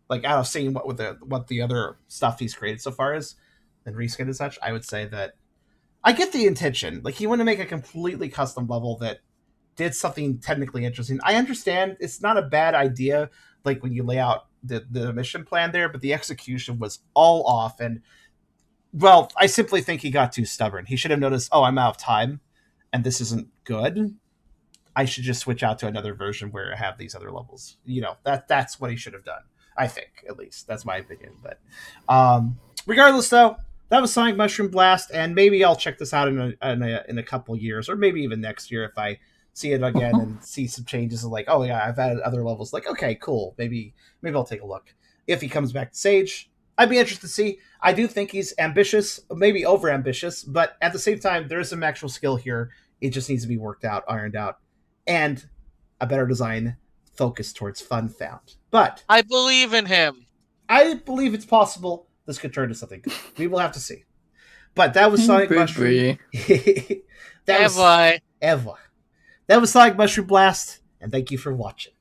like out of seeing what the other stuff he's created so far is, and reskin and such, I would say that I get the intention. Like he wanted to make a completely custom level that did something technically interesting. I understand it's not a bad idea, like when you lay out the mission plan there, but the execution was all off. And well, I simply think he got too stubborn. He should have noticed, oh, I'm out of time, and this isn't good. I should just switch out to another version where I have these other levels. You know, that's what he should have done. I think, at least. That's my opinion. But regardless, though, that was Sonic Mushroom Blast, and maybe I'll check this out in a couple years, or maybe even next year if I see it again and see some changes. And like, oh yeah, I've added other levels. Like, okay, cool. Maybe I'll take a look. If he comes back to Sage, I'd be interested to see. I do think he's ambitious, maybe over ambitious, but at the same time, there is some actual skill here. It just needs to be worked out, ironed out, and a better design focused towards fun found. But I believe in him. I believe it's possible this could turn to something good. We will have to see. But that was Sonic Mushroom. That was Sonic Mushroom Blast, and thank you for watching.